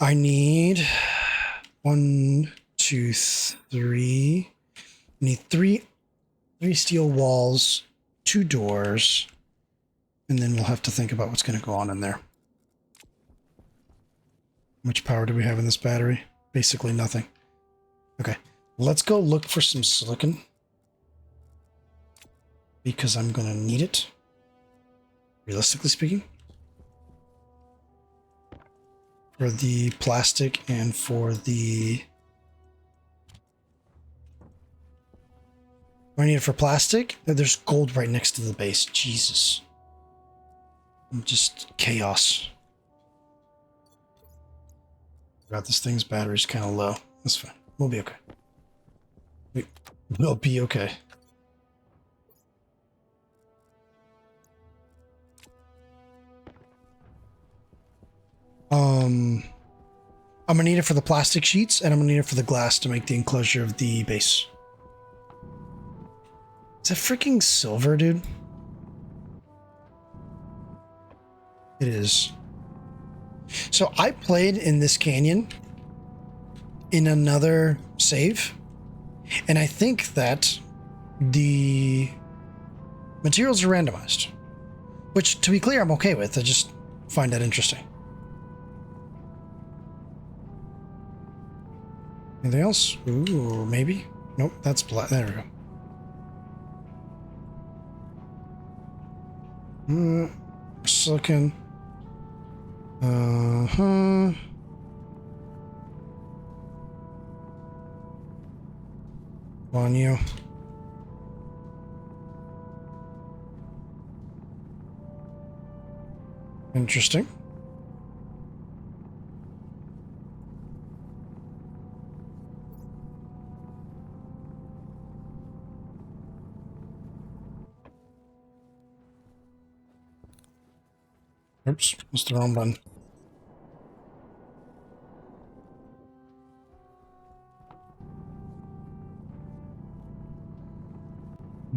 I need 1, 2, 3. I need three steel walls, 2 doors, and then we'll have to think about what's going to go on in there. How much power do we have in this battery? Basically nothing. Okay, let's go look for some silicon. because I'm gonna need it. Realistically speaking. For the plastic and for the... I need it for plastic? There's gold right next to the base. Jesus. Just chaos. Forgot this thing's battery's kind of low. That's fine. We'll be okay. We'll be okay. I'm gonna need it for the plastic sheets, and I'm gonna need it for the glass to make the enclosure of the base. Is that freaking silver, dude? It is. So I played in this canyon in another save, and I think that the materials are randomized, which, to be clear, I'm okay with. I just find that interesting. Anything else? Ooh, maybe? Nope, that's black. There we go. Silicon. Uh-huh. Come on, you. Interesting. Oops, that's the wrong button.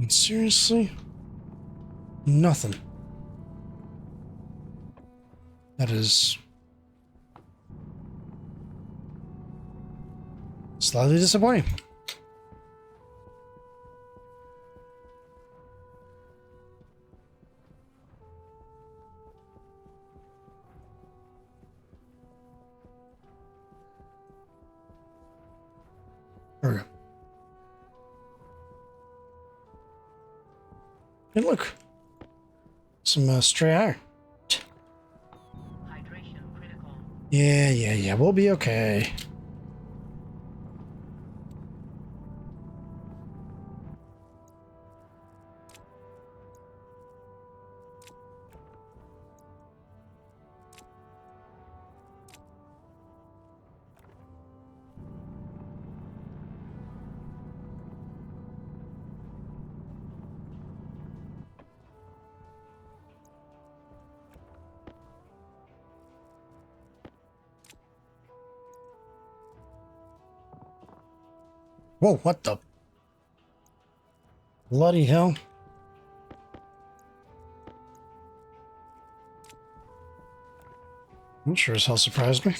Seriously? Nothing. That is slightly disappointing. There we go. Hey, look. Some stray iron. Hydration critical. Yeah. We'll be okay. Whoa, what the bloody hell? I'm sure as hell surprised me.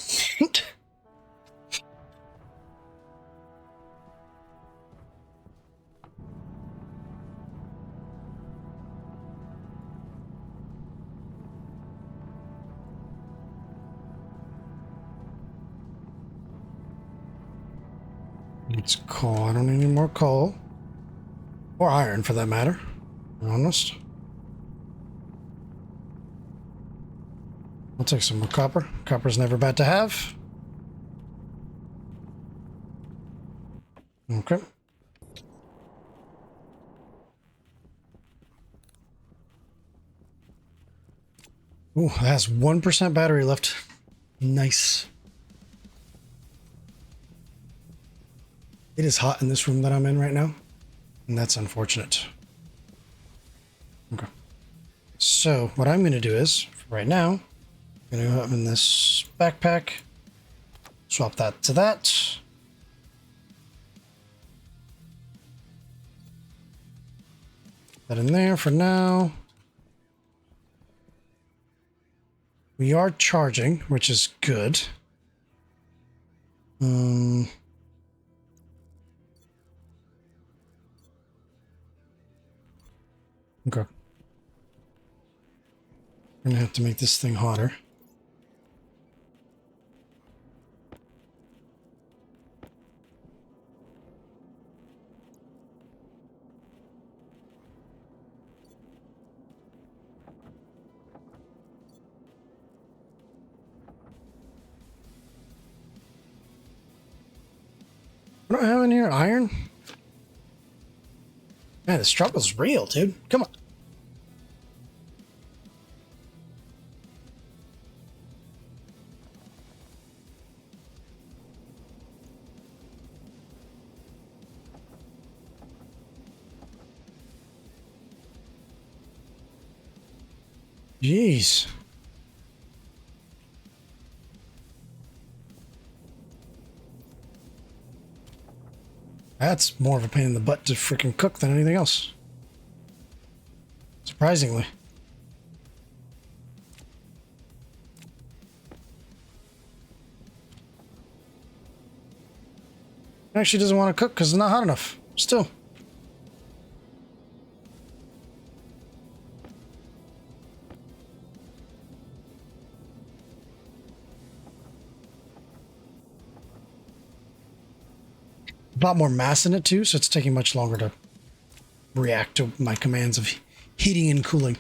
It's coal. I don't need any more coal. Or iron, for that matter. To be honest. I'll take some more copper. Copper's never bad to have. Okay. Ooh, it has 1% battery left. Nice. It is hot in this room that I'm in right now, and that's unfortunate. Okay. So what I'm going to do is, right now, I'm going to go up in this backpack, swap that to that. That in there for now. We are charging, which is good. Okay. We're gonna have to make this thing hotter. What do I have in here? Iron? Man, the struggle's real, dude. Come on. Jeez. That's more of a pain in the butt to freaking cook than anything else. Surprisingly. Actually doesn't want to cook because it's not hot enough. Still. A lot more mass in it too, so it's taking much longer to react to my commands of heating and cooling.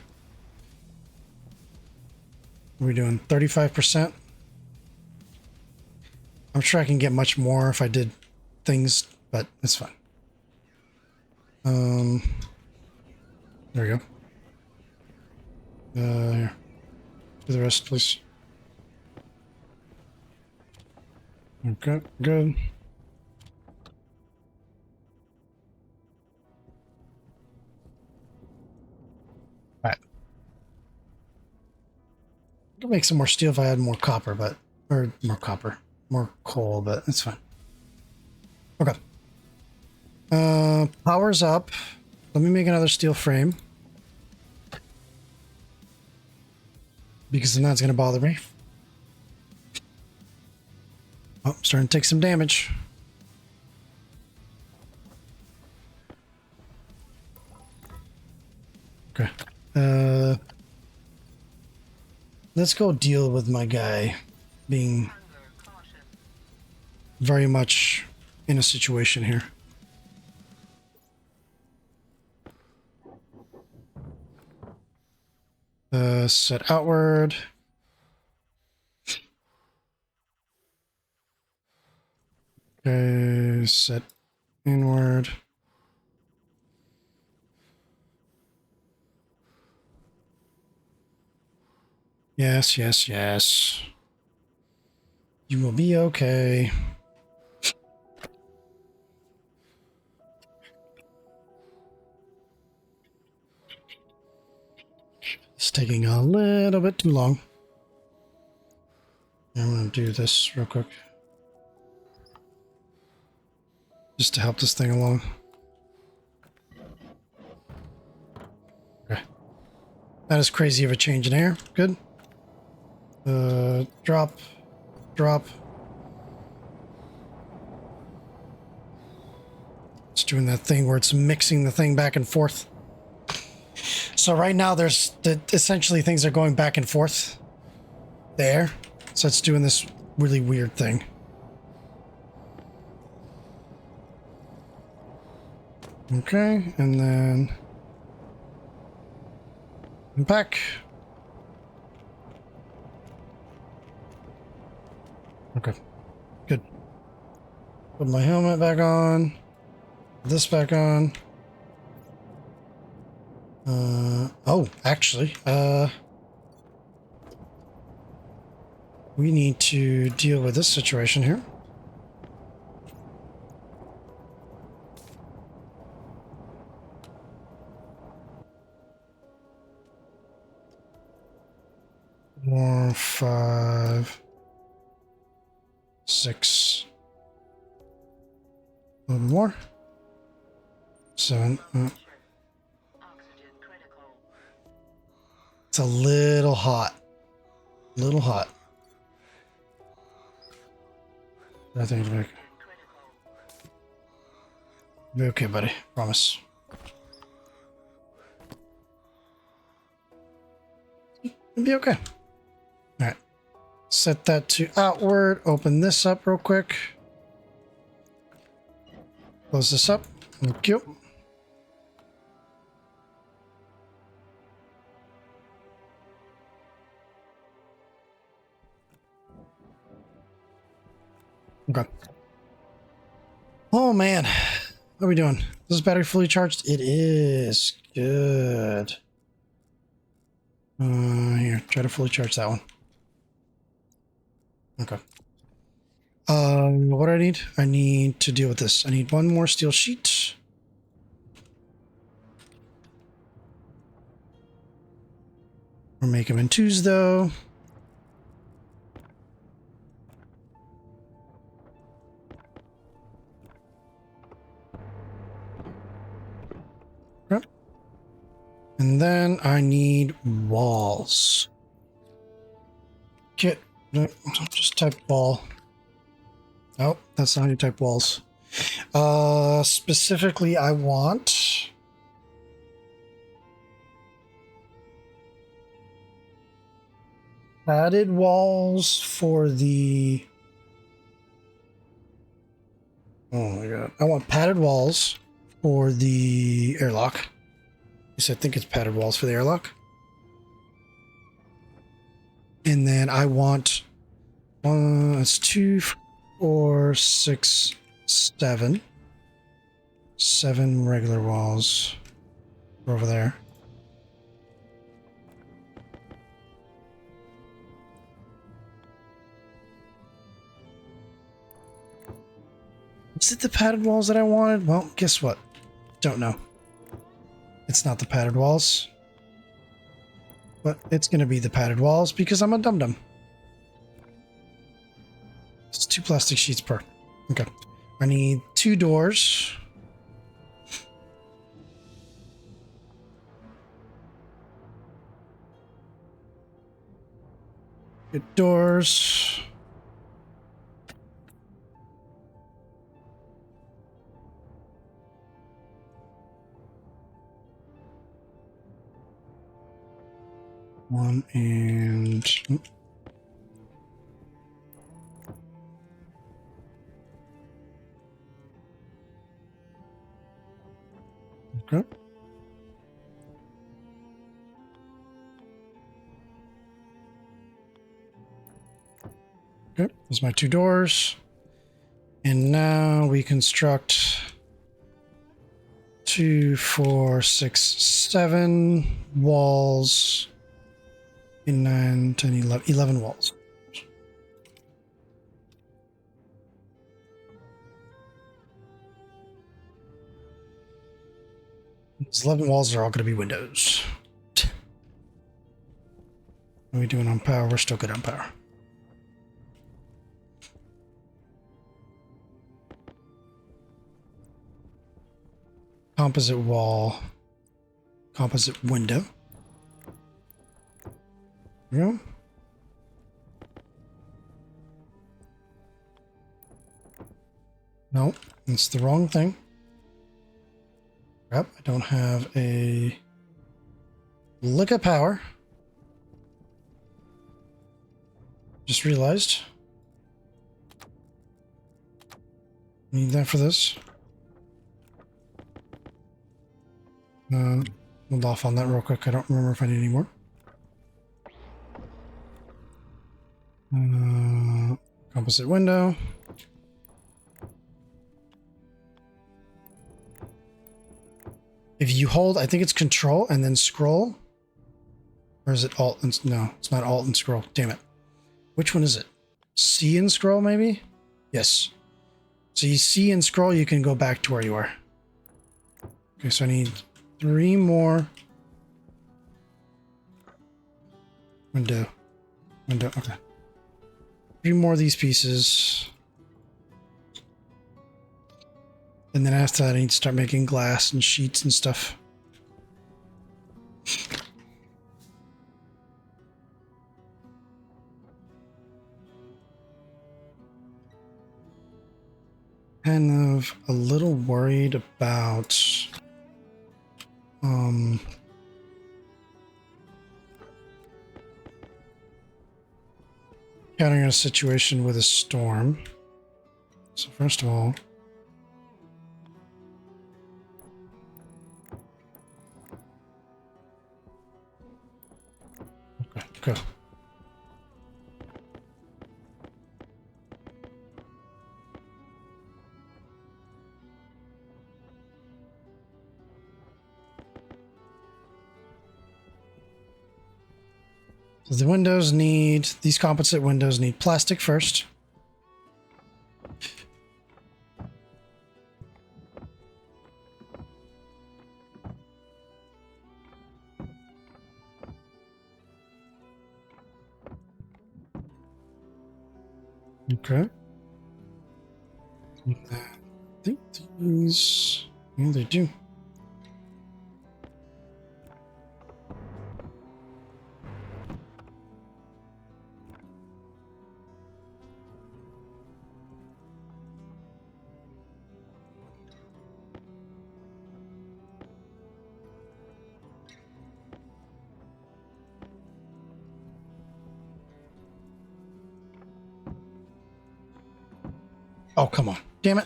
What are we doing? 35%? I'm sure I can get much more if I did things, but it's fine. There we go. Here. Do the rest, please. Okay, good. All right. I could make some more steel if I had more copper, but more coal, but it's fine. Okay. Power's up. Let me make another steel frame. Because then that's going to bother me. Oh, I'm starting to take some damage. Okay. Let's go deal with my guy being very much in a situation here. Set outward. Okay, set inward. Yes, yes, yes. You will be okay. It's taking a little bit too long. I'm going to do this real quick. Just to help this thing along. Okay. That is crazy of a change in air. Good. Drop. Drop. It's doing that thing where it's mixing the thing back and forth. So right now there's essentially things are going back and forth there. So it's doing this really weird thing. Okay, and then back. Okay, good. Put my helmet back on. This back on. Oh, actually, we need to deal with this situation here. More 5, 6. A little more. 7. It's a little hot. A little hot. I think it'll be okay, buddy. Promise. It'll be okay. Alright. Set that to outward. Open this up real quick. Close this up. Thank you. Okay. Oh man, what are we doing? Is this battery fully charged? It is. Good. Here, try to fully charge that one. Okay. What do I need? I need to deal with this. I need one more steel sheet. We'll make them in twos, though. Okay. And then I need walls. Just type wall. Oh, that's not how you type walls. Specifically, I want padded walls for the... Oh my god. I want padded walls for the airlock. At least I think it's padded walls for the airlock. And then I want... it's 2, 4, 6, 7. 7 regular walls over there. Is it the padded walls that I wanted? Well, guess what? Don't know. It's not the padded walls. But it's going to be the padded walls because I'm a dum-dum. It's 2 plastic sheets per. Okay. I need 2 doors. Good doors. One and... Okay. Okay, there's my 2 doors. And now we construct 2, 4, 6, 7 walls. 9, 10, 11 walls. These 11 walls are all going to be windows. What are we doing on power? We're still good on power. Composite wall. Composite window. There we go. No, that's the wrong thing. Crap, I don't have a lick of power. Just realized. Need that for this. Hold off on that real quick. I don't remember if I need any more. Composite window. If you hold, I think it's Control and then scroll. Or is it Alt and... No, it's not Alt and scroll. Damn it. Which one is it? C and scroll, maybe? Yes. So you see and scroll, you can go back to where you are. Okay, so I need 3 more. Window. Okay. 3 more of these pieces. And then after that, I need to start making glass and sheets and stuff. Kind of a little worried about countering a situation with a storm. So first of all, okay, go. So the windows need, these composite windows need plastic first. Okay. I think these, yeah, they do. Oh, come on. Damn it.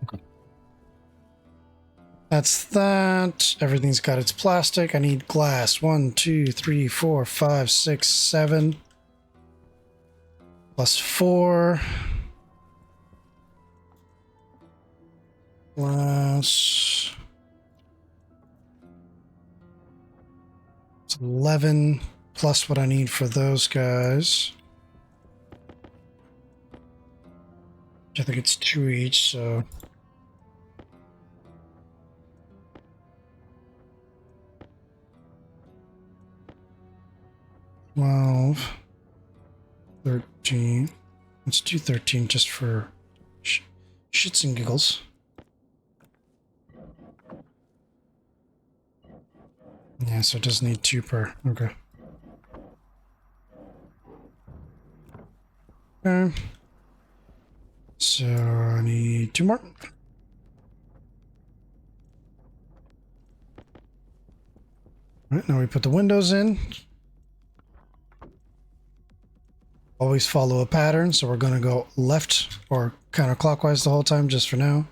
Okay. That's that. Everything's got its plastic. I need glass. 1, 2, 3, 4, 5, 6, 7. Plus 4. Plus... it's 11 plus what I need for those guys. I think it's 2 each, so... 12, 13. Let's do 13 just for shits and giggles. Yeah, so it does need 2 per. Okay. Okay. So I need 2 more. All right, now we put the windows in. Always follow a pattern, so we're going to go left or counterclockwise the whole time just for now.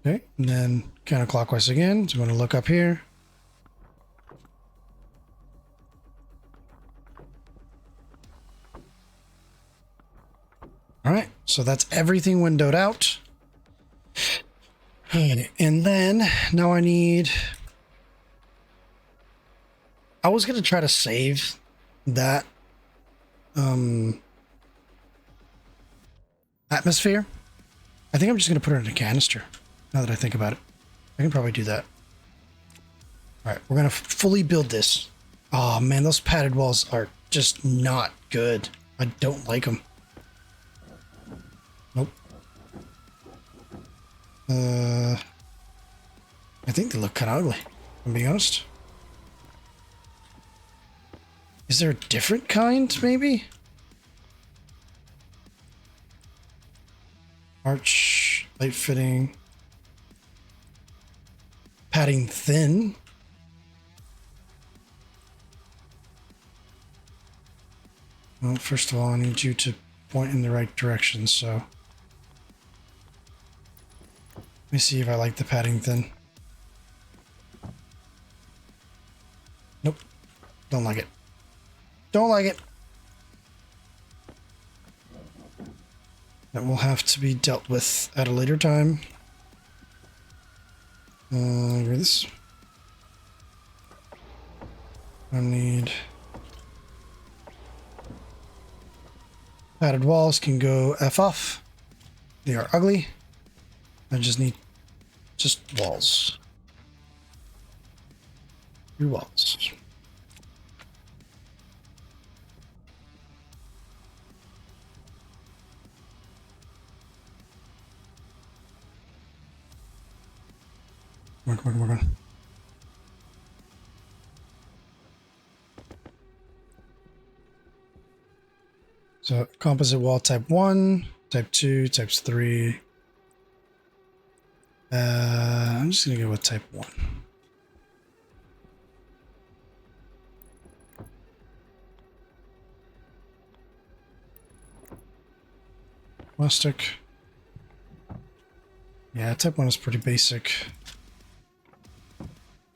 Okay, and then counterclockwise again. So I'm going to look up here. All right, so that's everything windowed out. And then now I need... I was going to try to save that atmosphere. I think I'm just going to put it in a canister, now that I think about it. I can probably do that. All right, we're going to fully build this. Oh, man, those padded walls are just not good. I don't like them. Nope. I think they look kind of ugly, if I'm being honest. Is there a different kind, maybe? Arch, light fitting. Padding thin. Well, first of all, I need you to point in the right direction, so... let me see if I like the padding thin. Nope. Don't like it. Don't like it. That will have to be dealt with at a later time. Read this. I need... padded walls can go F off. They are ugly. I just need just walls. 3 walls. Come on. So composite wall type 1, type 2, types 3. I'm just gonna go with type 1. Plastic. Yeah, type 1 is pretty basic.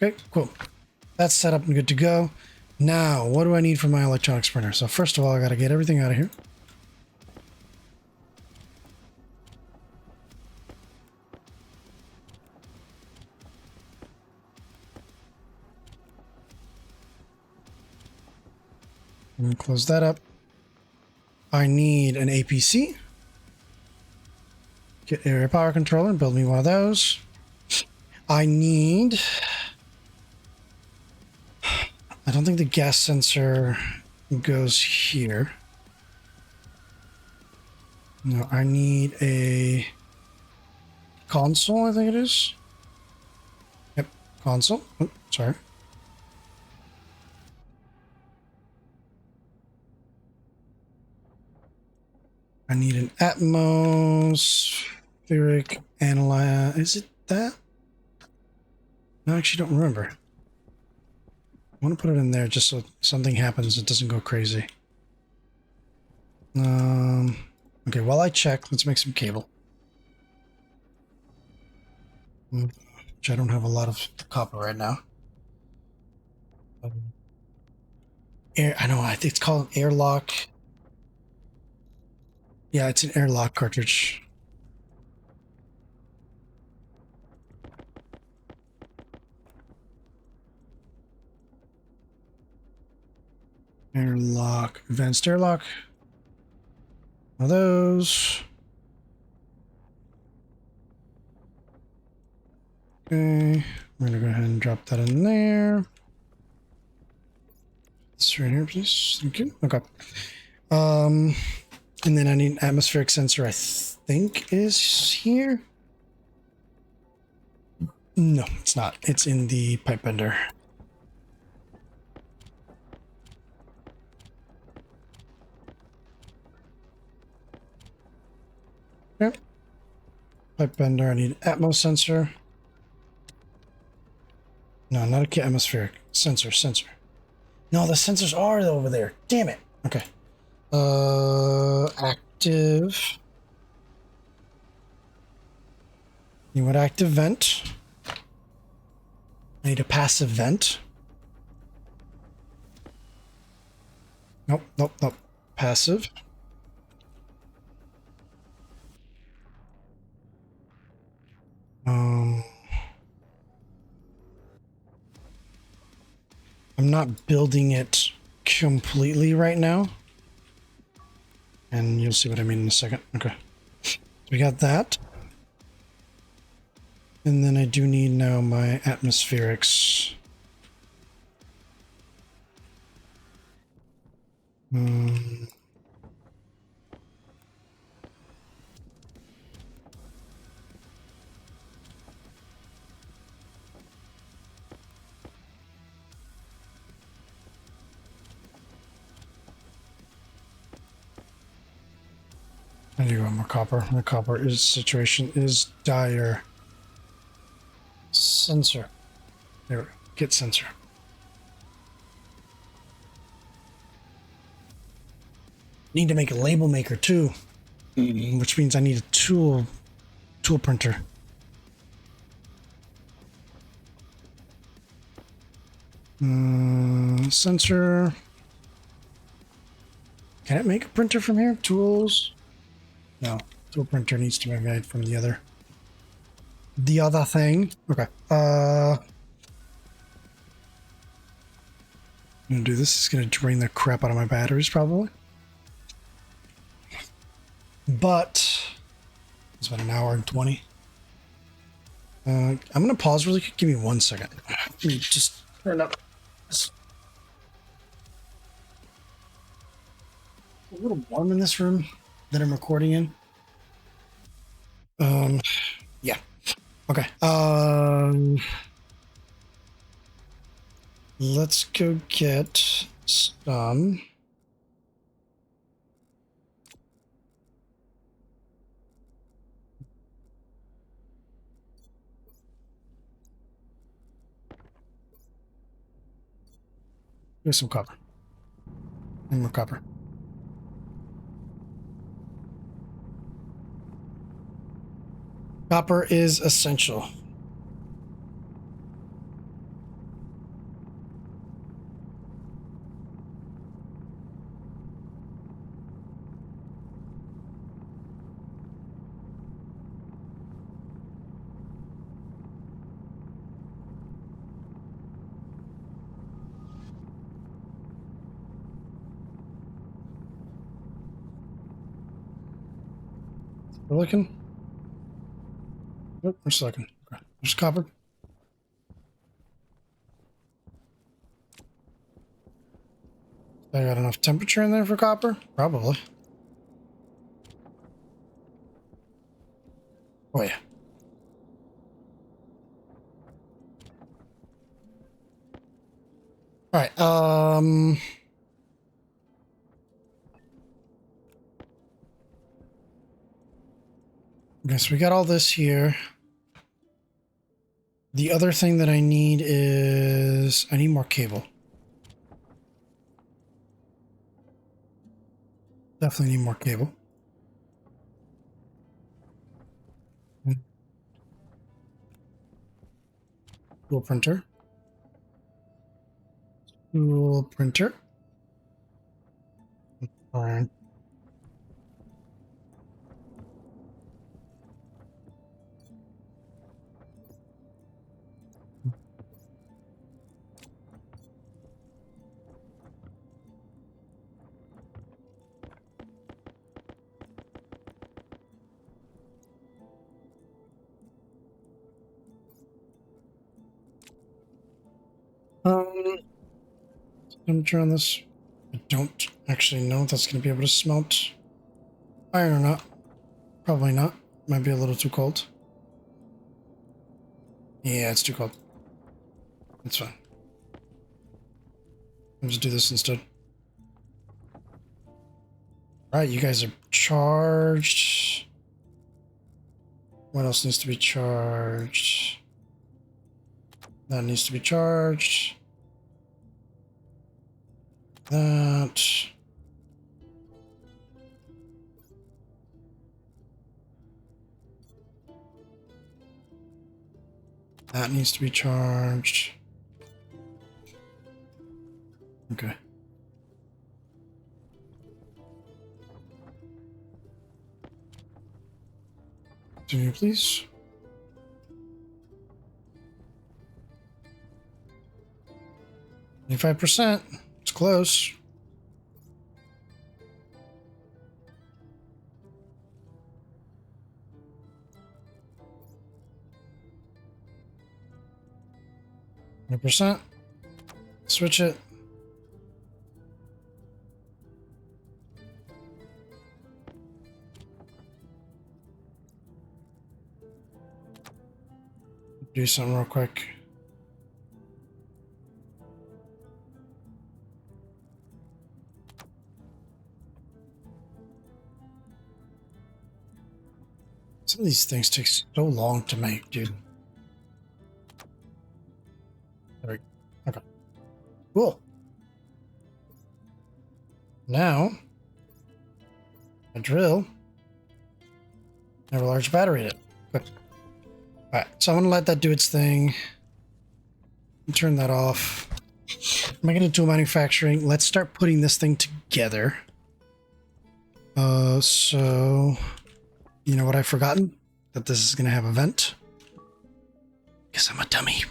Okay, cool. That's set up and good to go. Now, what do I need for my electronics printer? So first of all, I got to get everything out of here. I'm going to close that up. I need an APC. Get area power controller and build me one of those. I need... I don't think the gas sensor goes here. No, I need a console, I think it is. Yep, console. Oh, sorry. I need an atmospheric analyzer. Is it that? No, I actually don't remember. I want to put it in there just so something happens, it doesn't go crazy. Okay, while I check, let's make some cable. Which I don't have a lot of copper right now. I know, I think it's called an airlock. Yeah, it's an airlock cartridge. Airlock, advanced airlock. One of those. Okay, we're gonna go ahead and drop that in there. This right here, please. Thank you. Okay. And then I need an atmospheric sensor, I think is here. No, it's not. It's in the pipe bender. Yep. Pipe bender, I need atmos sensor. No, not a atmospheric. Sensor. No, the sensors are over there. Damn it. Okay. Active. You want active vent. I need a passive vent. Nope. Passive. I'm not building it completely right now. And you'll see what I mean in a second. Okay. So we got that. And then I do need now my atmospherics. I need one more copper. My copper situation is dire. Sensor. There we go. Get sensor. Need to make a label maker too, which means I need a tool printer. Sensor. Can it make a printer from here? Tools. No, tool printer needs to be made from the other thing. Okay. I'm gonna do this. It's gonna drain the crap out of my batteries probably. But it's about an hour and 20. I'm gonna pause really quick. Give me 1 second. Let me just turn up. It's a little warm in this room that I'm recording in. Yeah. Okay. Let's go get some. Here's some copper. And more copper. Copper is essential. We're looking. Nope, we're just looking. Okay. There's copper. I got enough temperature in there for copper? Probably. Oh yeah. All right. Okay, so we got all this here. The other thing that I need is I need more cable. Definitely need more cable. Tool printer. Tool printer. All right. Temperature on this. I don't actually know if that's going to be able to smelt iron or not. Probably not. Might be a little too cold. Yeah, it's too cold. That's fine. I'll just do this instead. Alright, you guys are charged. What else needs to be charged? That needs to be charged. That. That needs to be charged. Okay. Continue, please. 25%. It's close. %. Switch it. Do something real quick. Some of these things take so long to make, dude. There we go. Okay. Cool. Now, a drill. Have a large battery in it. Good. Alright, so I'm going to let that do its thing. Turn that off. Am I going to do manufacturing? Let's start putting this thing together. So... You know what I've forgotten? That this is going to have a vent. Because I'm a dummy.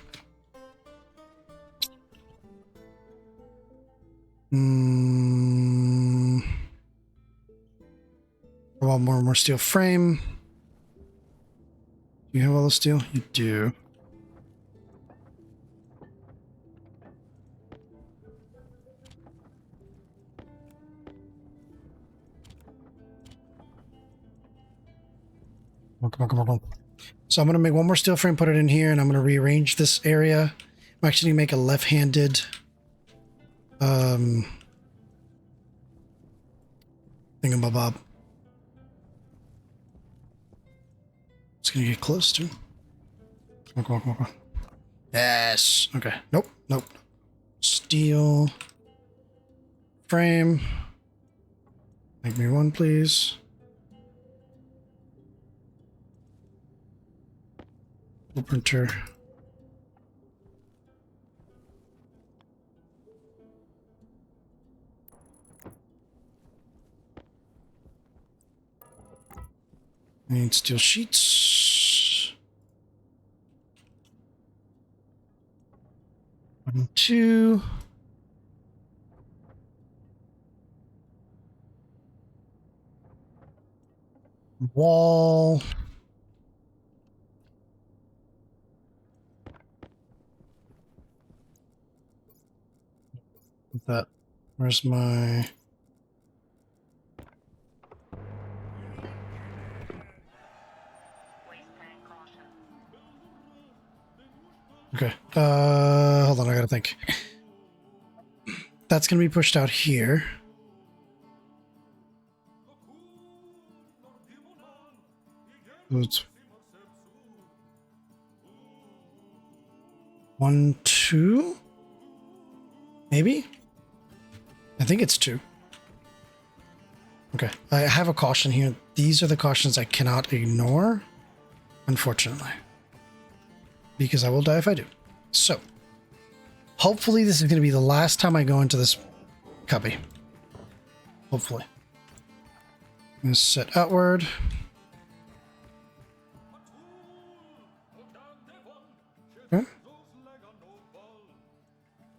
I want more steel frame. Do you have all the steel? You do. Come on. So I'm going to make one more steel frame, put it in here, and I'm going to rearrange this area. I'm actually going to make a left-handed thingamabob. It's going to get close to. Come on. Yes. Okay. Nope. Steel frame. Make me one, please. Printer. I need steel sheets. 1, 2. wall. That. Where's my... Okay. Hold on, I gotta think. That's gonna be pushed out here. It's 1, 2? Maybe? I think it's 2. Okay. I have a caution here. These are the cautions I cannot ignore, unfortunately. Because I will die if I do. So, hopefully this is going to be the last time I go into this cubby. Hopefully. I'm going to set outward. Okay.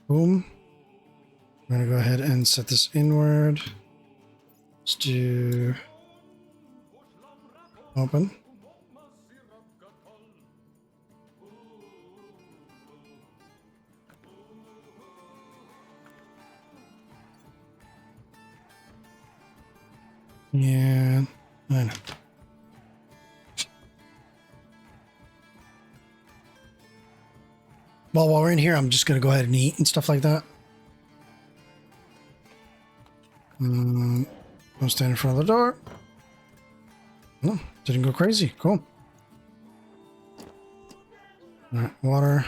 Boom. I'm going to go ahead and set this inward. Let's do open. Yeah, I know. Well, while we're in here, I'm just going to go ahead and eat and stuff like that. I'll stand in front of the door. No, didn't go crazy. Cool. All right, water.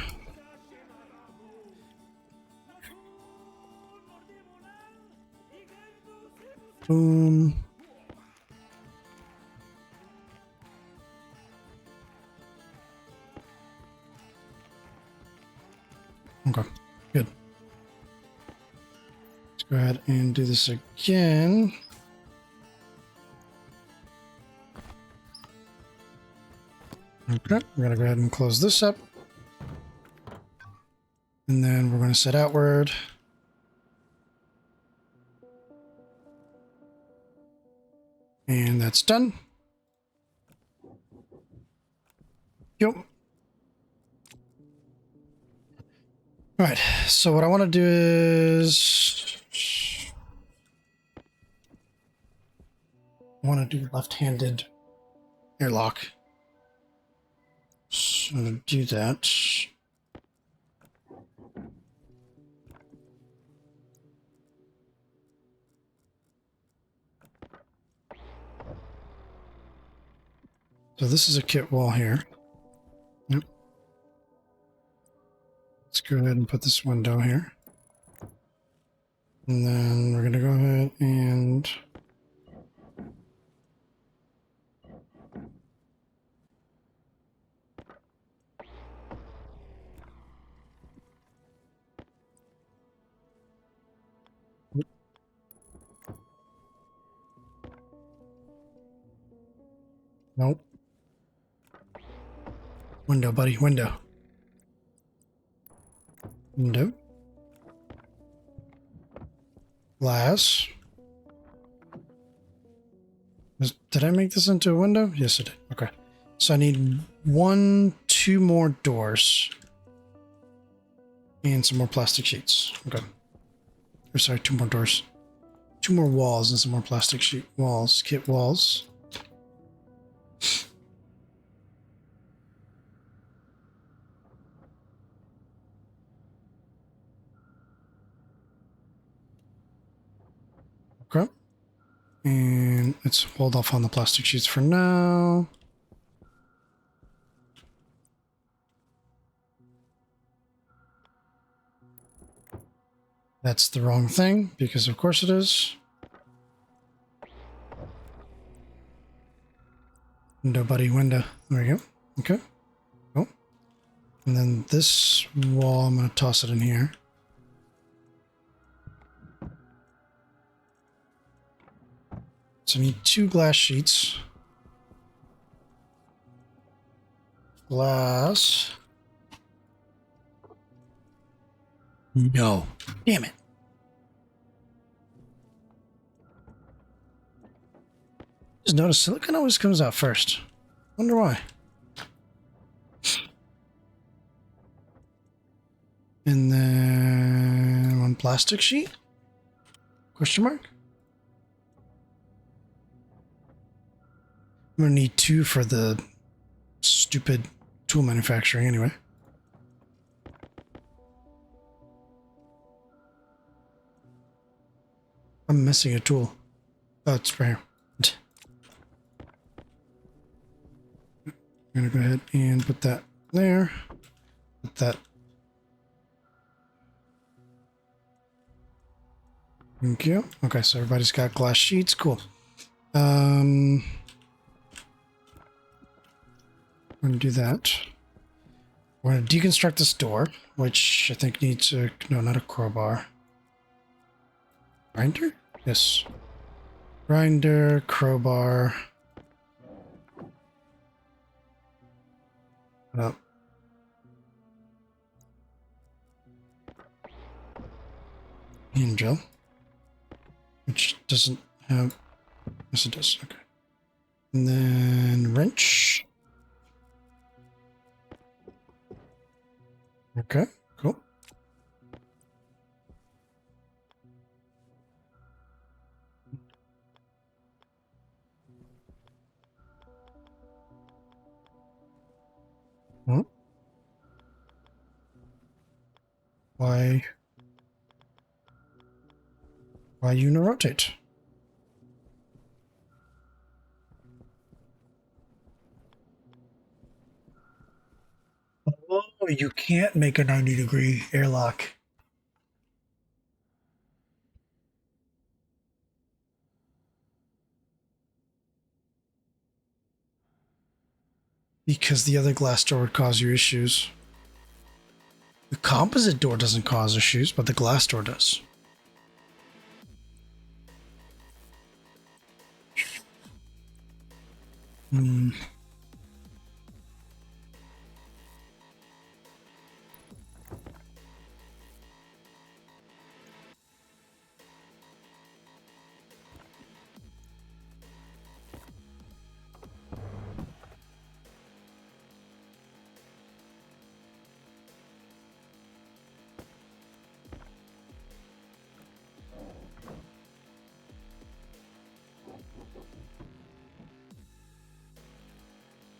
Boom. Okay, good. Let's go ahead and do this again. Okay, we're going to go ahead and close this up. And then we're going to set outward. And that's done. Yep. All right, so what I want to do is... I want to do left-handed airlock. So I'm going to do that. So this is a kit wall here. Yep. Let's go ahead and put this window here. And then we're going to go ahead and... Nope. Window, buddy, window. Window. Glass. Did I make this into a window? Yes, I did. Okay. So I need 1, 2 more doors. And some more plastic sheets. Okay. Or sorry, 2 more doors. 2 more walls and some more plastic sheet walls. Kit walls. Okay. And let's hold off on the plastic sheets for now. That's the wrong thing, because of course it is. Window, buddy, window. There we go. Okay. Oh. And then this wall, I'm going to toss it in here. So I need 2 glass sheets. Glass. No. Damn it. Just notice silicone always comes out first. Wonder why. And then one plastic sheet? Question mark? I'm gonna need 2 for the stupid tool manufacturing anyway. I'm missing a tool. Oh, it's right here. I'm gonna go ahead and put that there. Put that. Thank you. Okay, so everybody's got glass sheets. Cool. I'm gonna do that. We're gonna deconstruct this door, which I think needs a no, not a crowbar. Grinder? Yes. Grinder, crowbar. Oh. Angel. Which doesn't have... Yes, it does. Okay. And then wrench. Okay, cool. Well, why rotate? Oh, you can't make a 90-degree airlock. Because the other glass door would cause you issues. The composite door doesn't cause issues, but the glass door does. Hmm.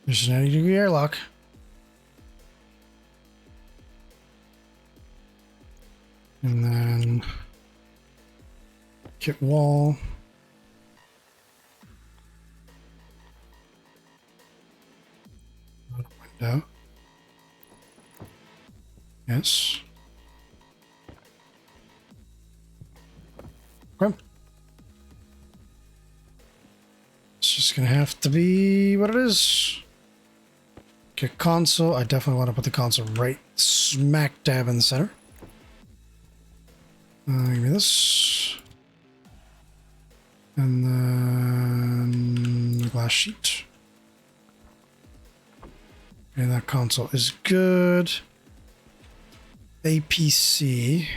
There's a 90-degree airlock. And then kit wall. Window. Yes. Okay. It's just gonna have to be what it is. Okay, console. I definitely want to put the console right smack dab in the center. Give me this. And then the glass sheet. And that console is good. APC.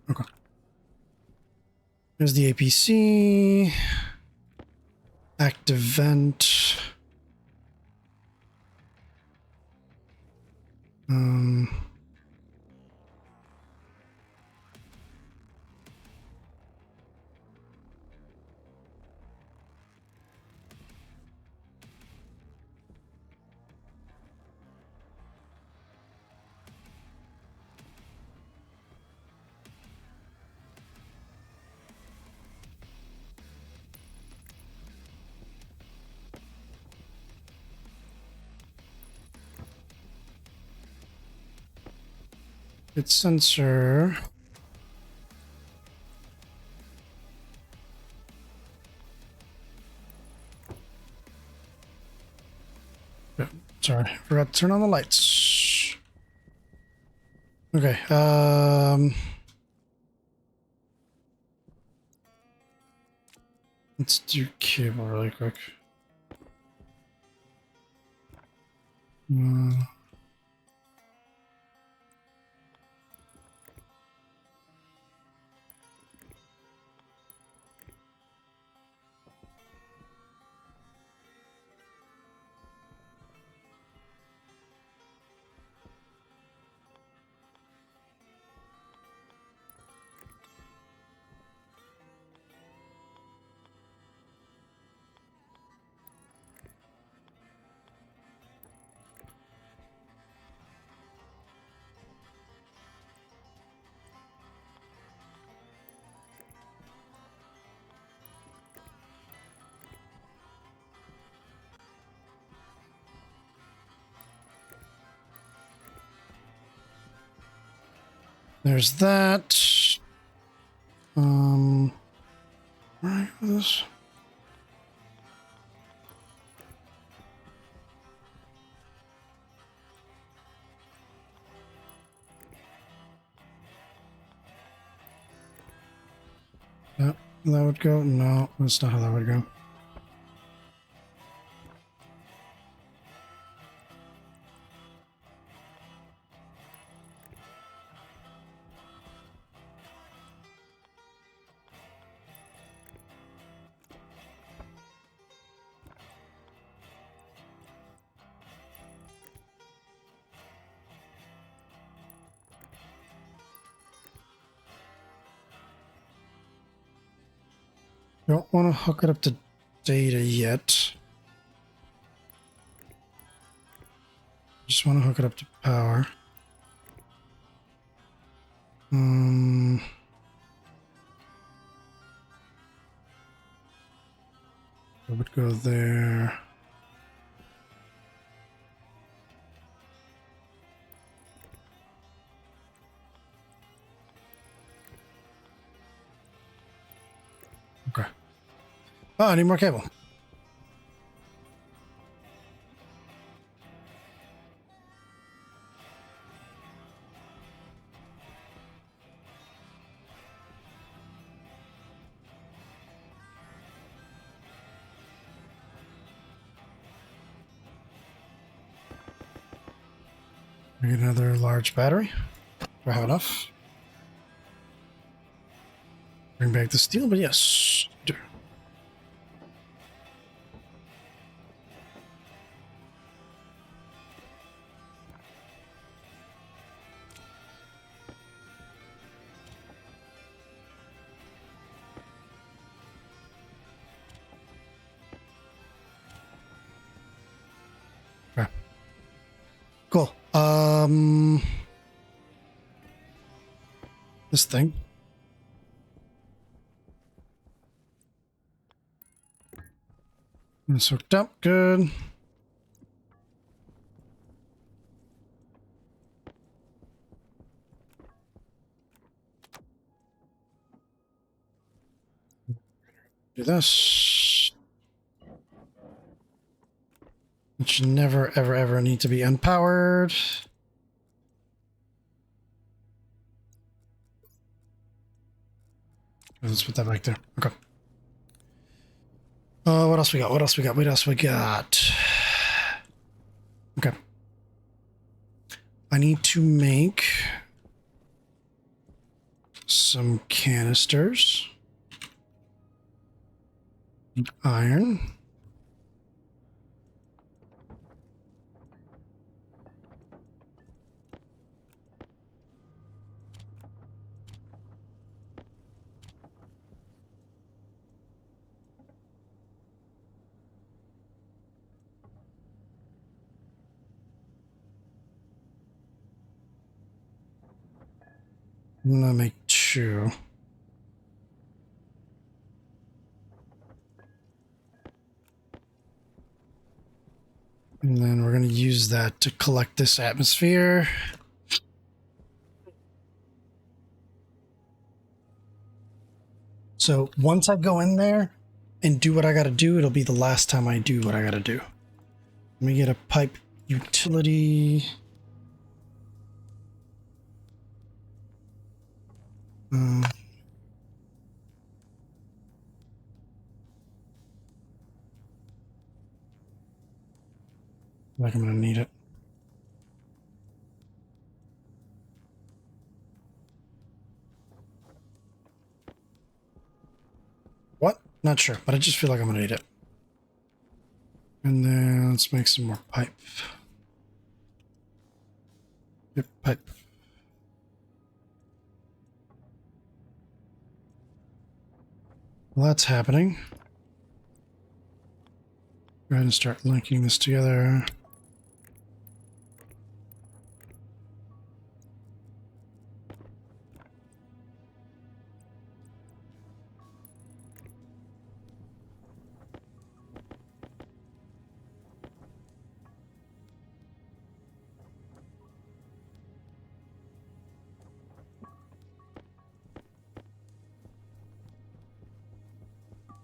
Okay. There's the APC. Active vent. It's sensor. Yeah, sorry, forgot to turn on the lights. 'Lights. Okay, Let's do cable really quick. There's that. Right with this. Yep, that would go. No, that's not how that would go. Don't want to hook it up to data yet. Just want to hook it up to power. It would go there. Okay. Oh, I need more cable. We get another large battery. Do I have enough? Bring back the steel, but yes. Do. Okay. Cool. This thing. It's hooked up. Good. Do this. It should never, ever, ever need to be unpowered. Let's put that back there. Okay. What else we got? What else we got? What else we got? Okay. I need to make some canisters. Iron. I'm gonna make 2. And then we're gonna use that to collect this atmosphere. So once I go in there and do what I gotta do, it'll be the last time I do what I gotta do. Let me get a pipe utility. Like I'm gonna need it. What? Not sure, but I just feel like I'm gonna need it. And then let's make some more pipe. Yep, pipe. Well, that's happening. Go ahead and start linking this together.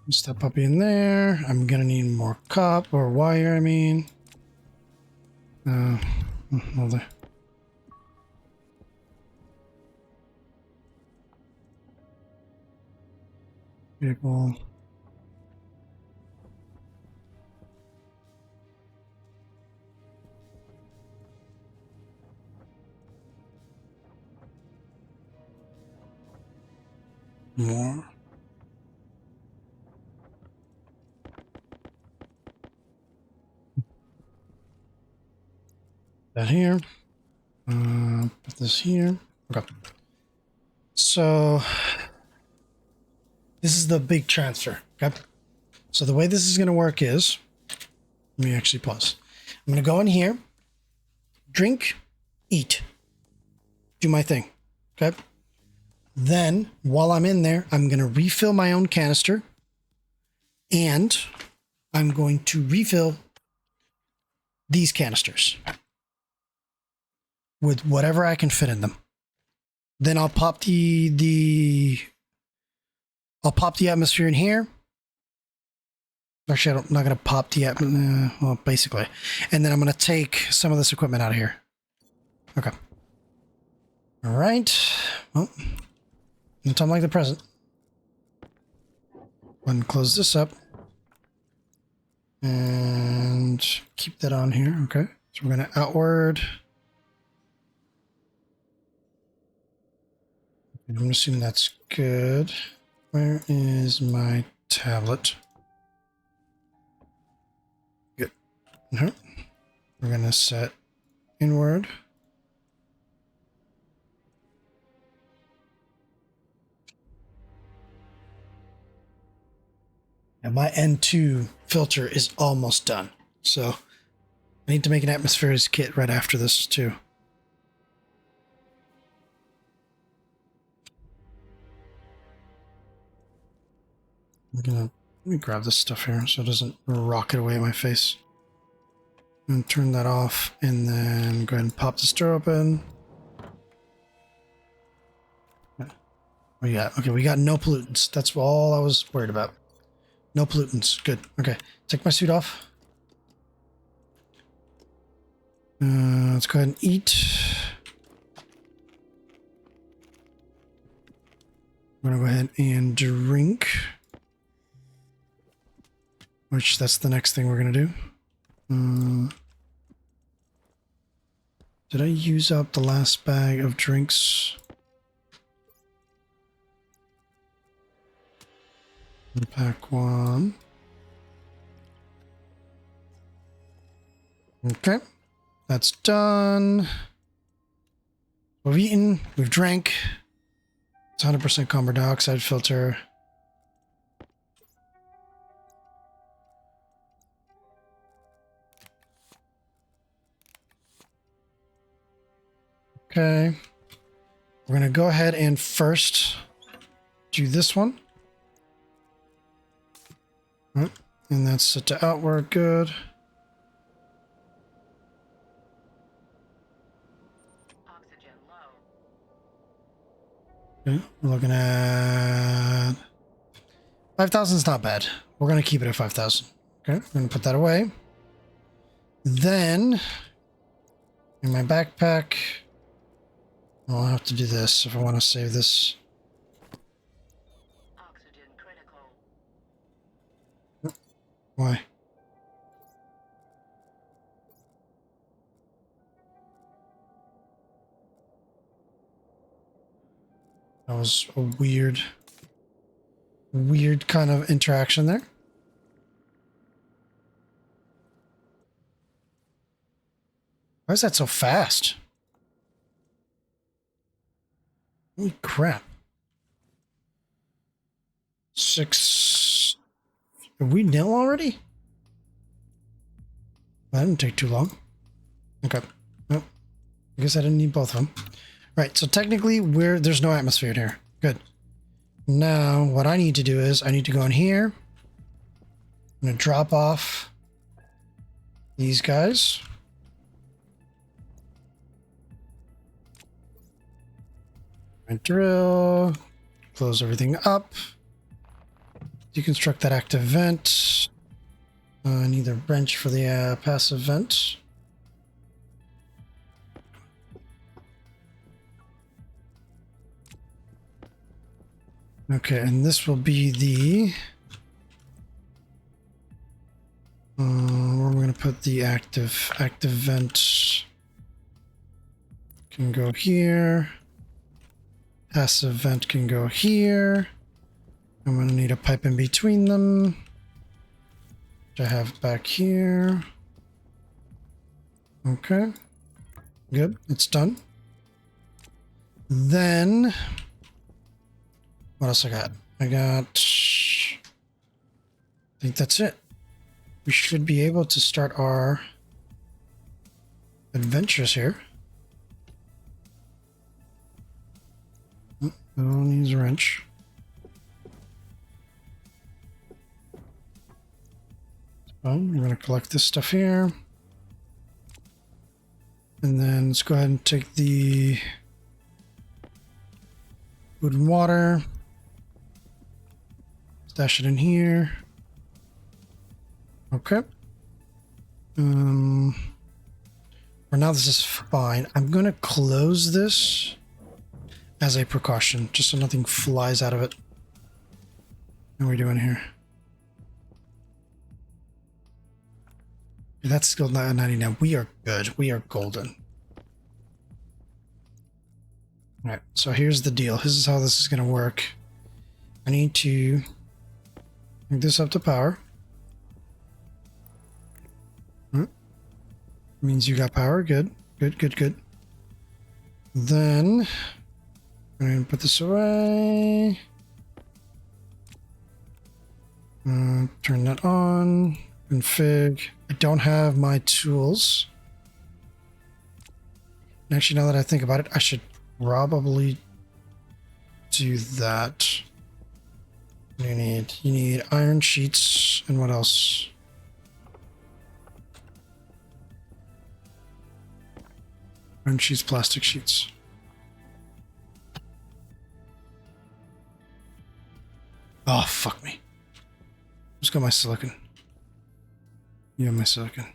Step up in there. I'm gonna need more cop or wire, I mean. Well, there. Vehicle. More. That here. Put this here. Okay. So this is the big transfer. Okay. So the way this is going to work is, let me actually pause. I'm going to go in here, drink, eat, do my thing. Okay. Then while I'm in there, I'm going to refill my own canister and I'm going to refill these canisters with whatever I can fit in them. Then I'll pop I'll pop the atmosphere in here. Actually, I'm not going to pop the atmosphere. Well, basically. And then I'm going to take some of this equipment out of here. Okay. All right. Well, no time like the present. Go ahead and close this up. And keep that on here. Okay. So we're going to outward. I'm assuming that's good. Where is my tablet? Good. We're going to set inward. And my N2 filter is almost done. So I need to make an atmospheres kit right after this too. Let me grab this stuff here so it doesn't rocket away in my face. And turn that off and then go ahead and pop the stir open. We got, okay, we got no pollutants. That's all I was worried about. No pollutants. Good. Okay. Take my suit off. Let's go ahead and eat. I'm going to go ahead and drink. Which, that's the next thing we're going to do. Did I use up the last bag of drinks? Pack one. Okay. That's done. We've eaten. We've drank. It's 100% carbon dioxide filter. Okay. We're going to go ahead and first do this one. Right. And that's set to outward. Good. Oxygen low. Okay. We're looking at 5,000 is not bad. We're going to keep it at 5,000. Okay. We're going to put that away. Then in my backpack, I'll have to do this if I want to save this. Oxygen critical. Why? That was a weird kind of interaction there. Why is that so fast? Holy crap. 6. Are we nil already? That didn't take too long. Okay. Nope. I guess I didn't need both of them. Right, so technically there's no atmosphere in here. Good. Now, what I need to do is I need to go in here. I'm going to drop off these guys. And drill. Close everything up. Deconstruct that active vent. I need the wrench for the passive vent. Okay, and this will be the... where we're going to put the active vent. Can go here. Passive vent can go here. I'm going to need a pipe in between them. Which I have back here. Okay. Good. It's done. Then... what else I got? I think that's it. We should be able to start our adventures here. Oh, needs a wrench. So we're going to collect this stuff here. And then let's go ahead and take the food and water. Stash it in here. Okay. For now, this is fine. I'm going to close this as a precaution, just so nothing flies out of it. What are we doing here? That's still 99. We are good. We are golden. Alright, so here's the deal. This is how this is going to work. I need to bring this up to power. Means you got power. Good. Good. Then I'm going to put this away. Turn that on. Config. I don't have my tools. And actually, now that I think about it, I should probably do that. What do you need? You need iron sheets and what else? Iron sheets, plastic sheets. Oh, fuck me. Who's got my silicon? You have my silicon.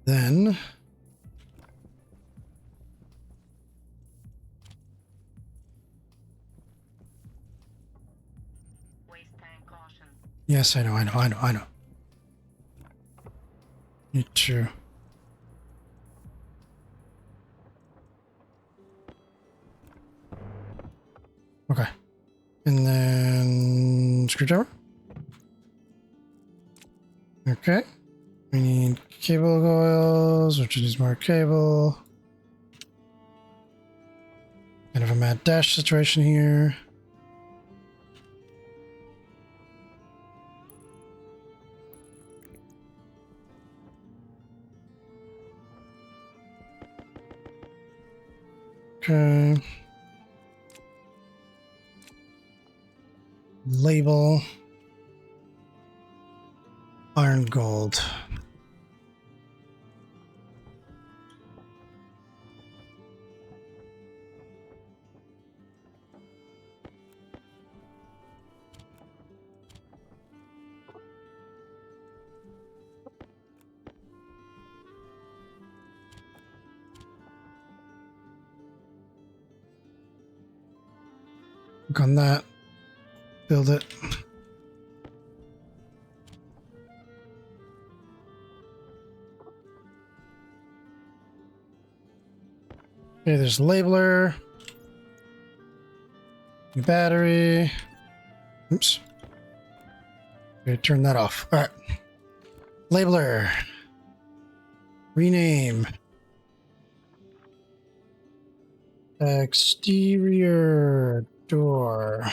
Then Waste tank caution. yes, I know. Me too. Okay. And then screwdriver. Okay. We need cable coils, which needs more cable. Kind of a mad dash situation here. Okay. Label. Iron gold. Click on that. build it. Okay, there's a labeler. New battery. Oops. Okay, turn that off. All right. Labeler. Rename. Exterior door.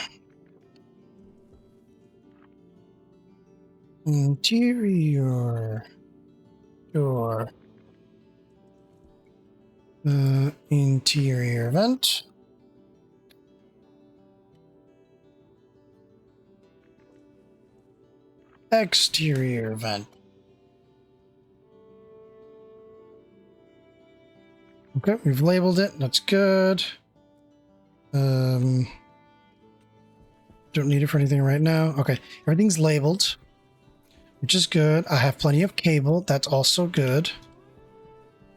Interior door. Interior vent. Exterior vent. Okay, we've labeled it. That's good. Don't need it for anything right now. Okay, everything's labeled, which is good. I have plenty of cable. That's also good.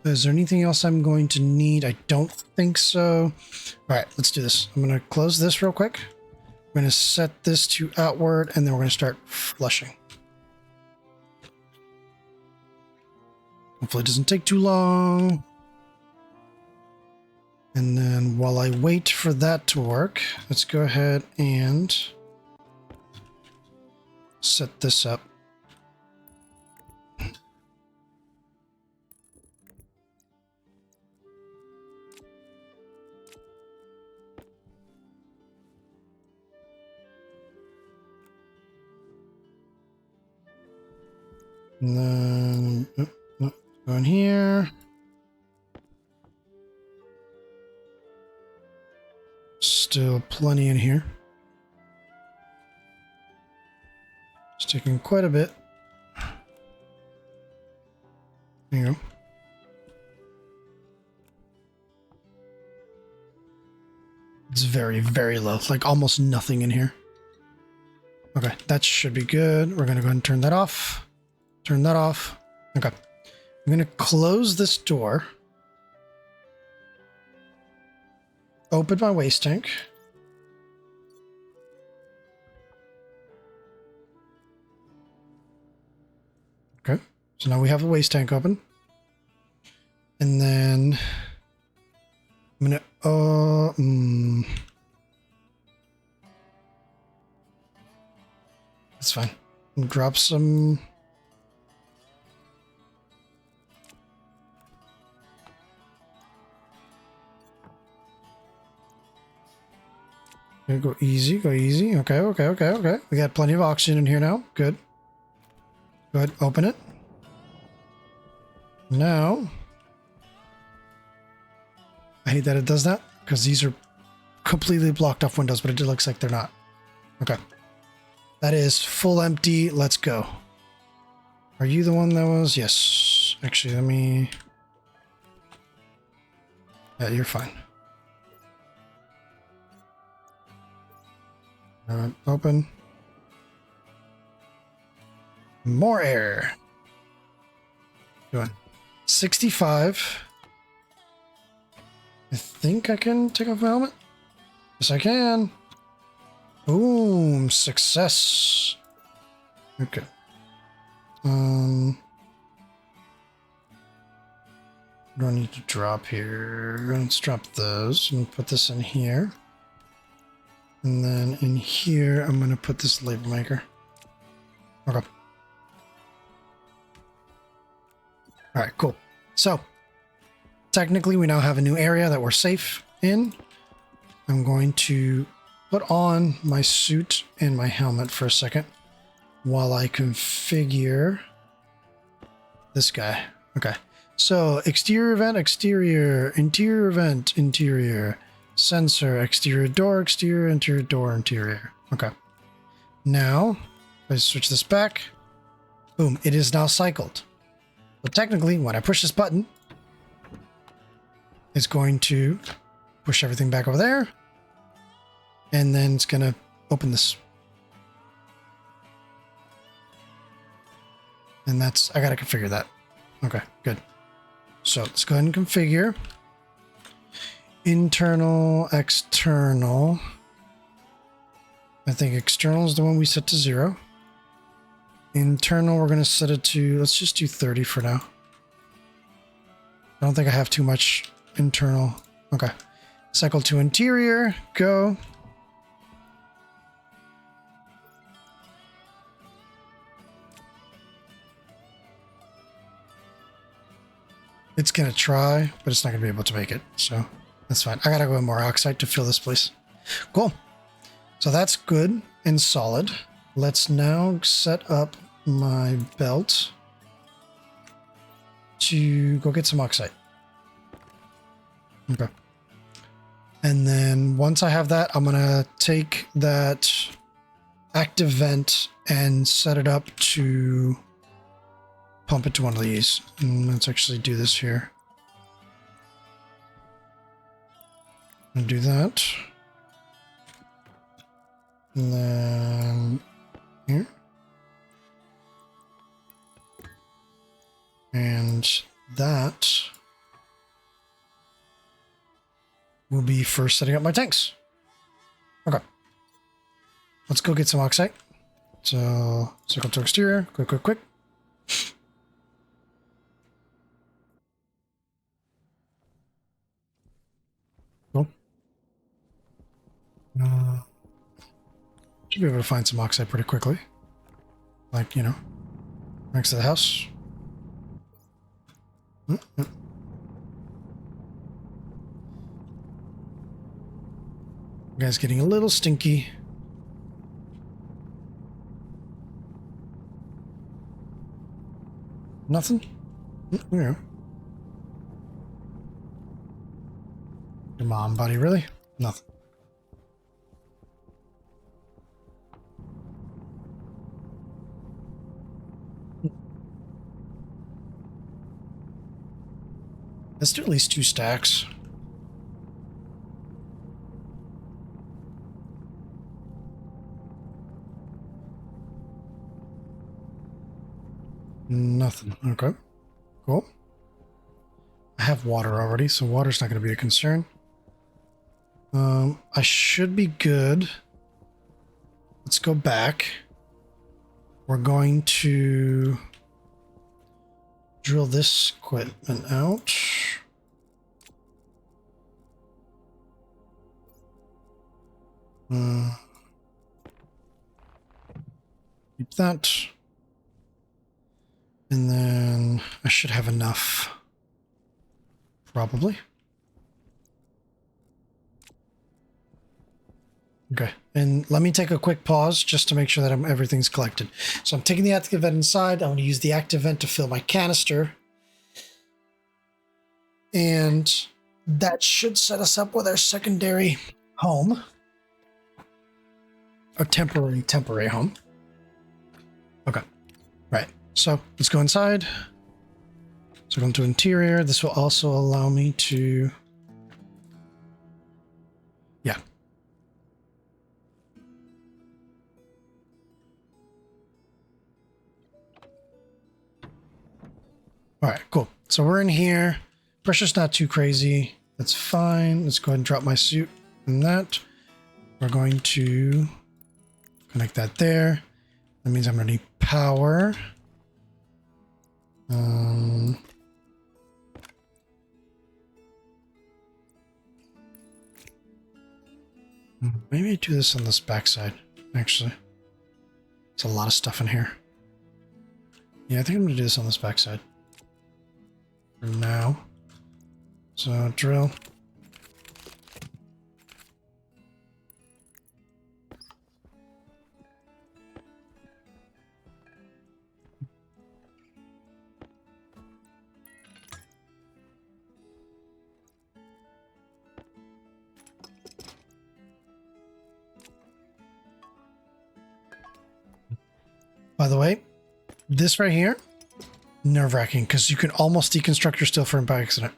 Is there anything else I'm going to need? I don't think so. All right, let's do this. I'm going to close this real quick. I'm going to set this to outward, and then we're going to start flushing. Hopefully it doesn't take too long. And then while I wait for that to work, let's go ahead and set this up. And then go in here. Still plenty in here. It's taking quite a bit. There you go. It's very, very low. Like almost nothing in here. Okay, that should be good. We're going to go ahead and turn that off. Turn that off. Okay. I'm going to close this door. Open my waste tank. Okay. So now we have the waste tank open. And then I'm going to... That's fine. Drop some... Okay, go easy, go easy. Okay, okay, okay, okay. We got plenty of oxygen in here now. Good. Go ahead, open it. Now... I hate that it does that, because these are completely blocked off windows, but it looks like they're not. Okay. That is full empty. Let's go. Are you the one that was? Yes. Actually, let me... Yeah, you're fine. Alright, open. More air. Doing 65. I think I can take off my helmet. Yes, I can. Boom, success. Okay. What do I need to drop here? Let's drop those and put this in here. And then in here, I'm going to put this label maker. Okay. All right, cool. So, technically, we now have a new area that we're safe in. I'm going to put on my suit and my helmet for a second while I configure this guy. Okay. So, exterior vent, exterior, interior vent, interior, sensor, exterior door, exterior, interior door, interior. Okay. Now, if I switch this back, boom, it is now cycled. But technically, when I push this button, it's going to push everything back over there. And then it's going to open this. And that's, I got to configure that. Okay, good. So let's go ahead and configure. Internal, external. I think external is the one we set to 0. Internal, we're going to set it to, let's just do 30 for now. I don't think I have too much internal. Okay. Cycle to interior, go. It's going to try, but it's not going to be able to make it. So that's fine. I got to go with more oxide to fill this place. Cool. So that's good and solid. Let's now set up my belt to go get some oxide. Okay. And then once I have that, I'm going to take that active vent and set it up to pump it to one of these. And let's actually do this here. And do that. And then here. And that will be for setting up my tanks. Okay. Let's go get some oxide. So, circle to exterior. Quick, quick, quick. Cool. Should be able to find some oxide pretty quickly. Like, you know, next to the house. Guy's getting a little stinky. Nothing? Yeah. Come on, buddy, really? Nothing. Let's do at least 2 stacks. Nothing. Okay. Cool. I have water already, so water's not going to be a concern. I should be good. Let's go back. We're going to drill this equipment out. Keep that. And then I should have enough. Probably. Okay, and let me take a quick pause just to make sure that everything's collected. So I'm taking the active vent inside. I'm going to use the active vent to fill my canister. And that should set us up with our secondary home. Or temporary home. Okay, right. So let's go inside. So go into interior. This will also allow me to... Yeah. All right, cool. So we're in here. Pressure's not too crazy. That's fine. Let's go ahead and drop my suit in that. We're going to connect that there. That means I'm going to need power. Maybe I do this on this backside, actually. It's a lot of stuff in here. Yeah, I think I'm going to do this on this backside. For now. So, drill. By the way, this right here, nerve-wracking because you can almost deconstruct your steel frame by accident.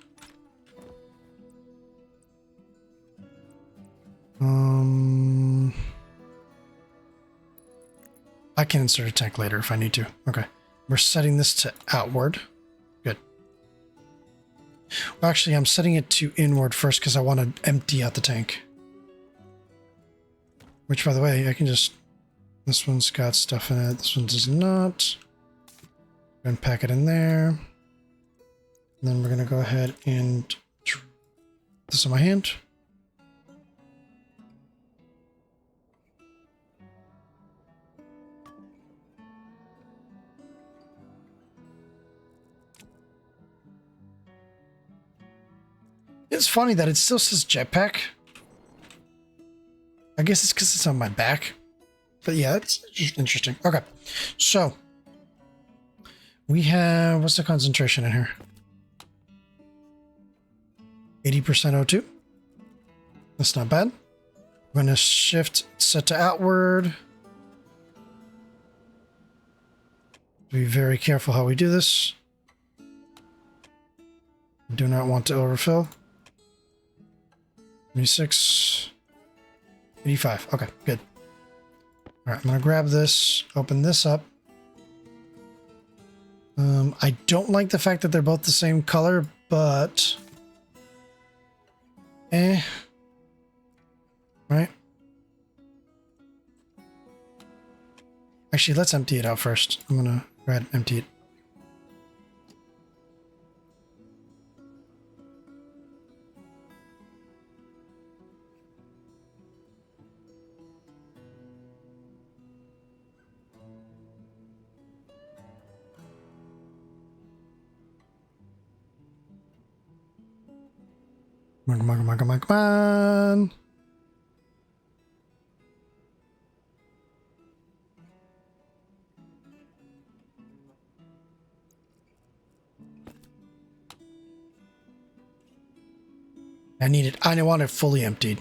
I can insert a tank later if I need to. Okay. We're setting this to outward. Good. Well, actually, I'm setting it to inward first because I want to empty out the tank. Which, by the way, I can just... This one's got stuff in it. This one does not. And pack it in there. And then we're going to go ahead and... Put this in my hand. It's funny that it still says jetpack. I guess it's because it's on my back. But yeah, it's interesting. Okay. So, we have... What's the concentration in here? 80% O2. That's not bad. We're going to shift set to outward. Be very careful how we do this. Do not want to overfill. 86. 85. Okay, good. All right, I'm going to grab this, open this up. I don't like the fact that they're both the same color, but... Right? Actually, let's empty it out first. I'm going to go ahead and empty it. Come on, come on, come on, come on. I want it fully emptied.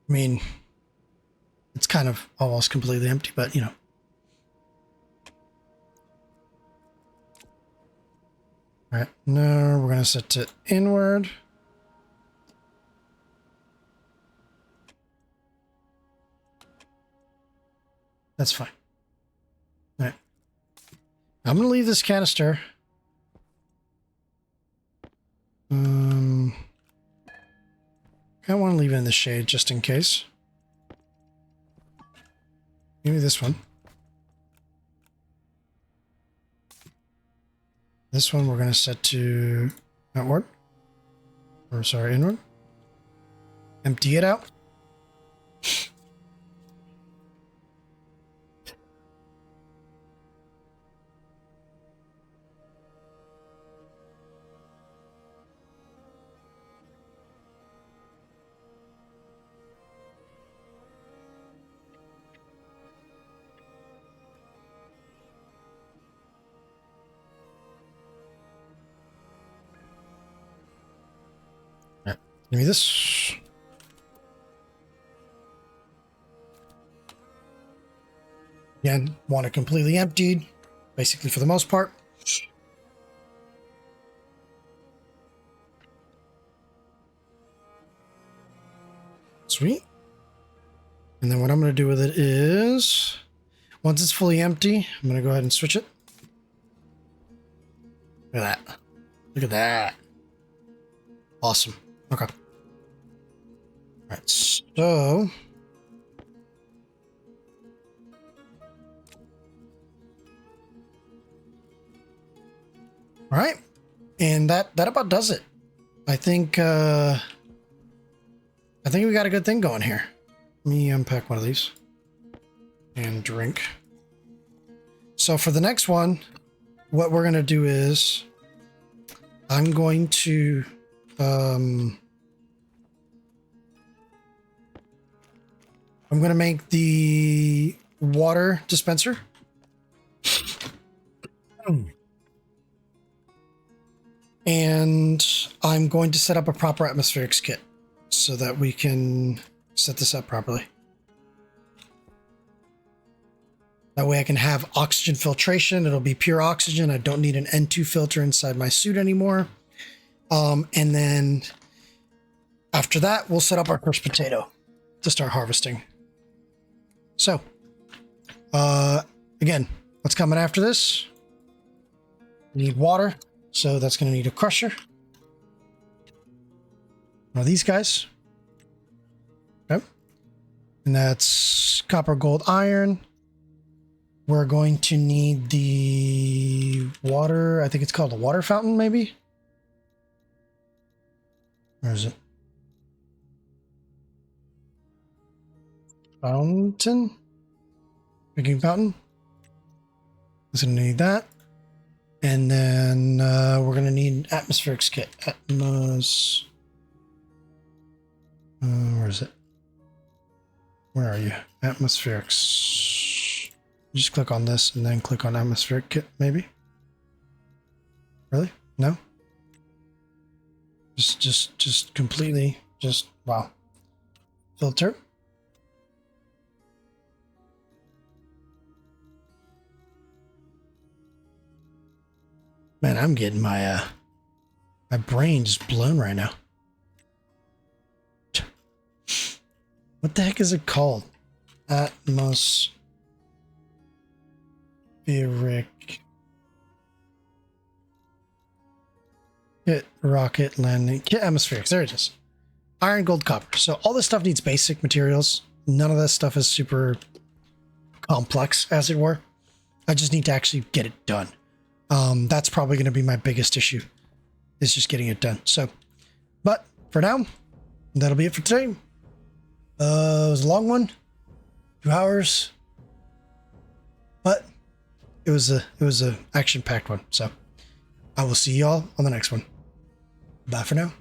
I mean, it's kind of almost completely empty, but you know. All right, now we're going to set to inward. That's fine. All right. I'm going to leave this canister. I want to leave it in the shade just in case. Maybe this one. This one we're going to set to outward. Or sorry, inward. Empty it out. Give me this. Again, want it completely emptied, basically for the most part. Sweet. And then what I'm going to do with it is, once it's fully empty, I'm going to go ahead and switch it. Look at that. Look at that. Awesome. Okay. All right, so... All right, and that about does it. I think we got a good thing going here. Let me unpack one of these and drink. So for the next one, what we're gonna do is I'm going to I'm gonna make the water dispenser. And I'm going to set up a proper atmospherics kit so that we can set this up properly. That way I can have oxygen filtration. It'll be pure oxygen. I don't need an N2 filter inside my suit anymore. And then after that, we'll set up our first potato to start harvesting. So, again, what's coming after this? We need water. So that's going to need a crusher. Now these guys. Okay. And that's copper, gold, iron. We're going to need the water. I think it's called a water fountain, maybe? Where is it? Fountain? Drinking fountain? It's going to need that. And then we're going to need an atmospherics kit. Where is it? Where are you? Atmospherics. Just click on this and then click on atmospheric kit, maybe? Really? No? Just completely, wow. Filter. Man, I'm getting my brain just blown right now. What the heck is it called? Atmospheric kit, rocket landing kit, atmospherics. There it is. Iron, gold, copper. So all this stuff needs basic materials. None of that stuff is super complex, as it were. I just need to actually get it done. That's probably going to be my biggest issue, is just getting it done. So, but for now, that'll be it for today. It was a long one, 2 hours, but it was a action-packed one. So I will see y'all on the next one. Bye for now.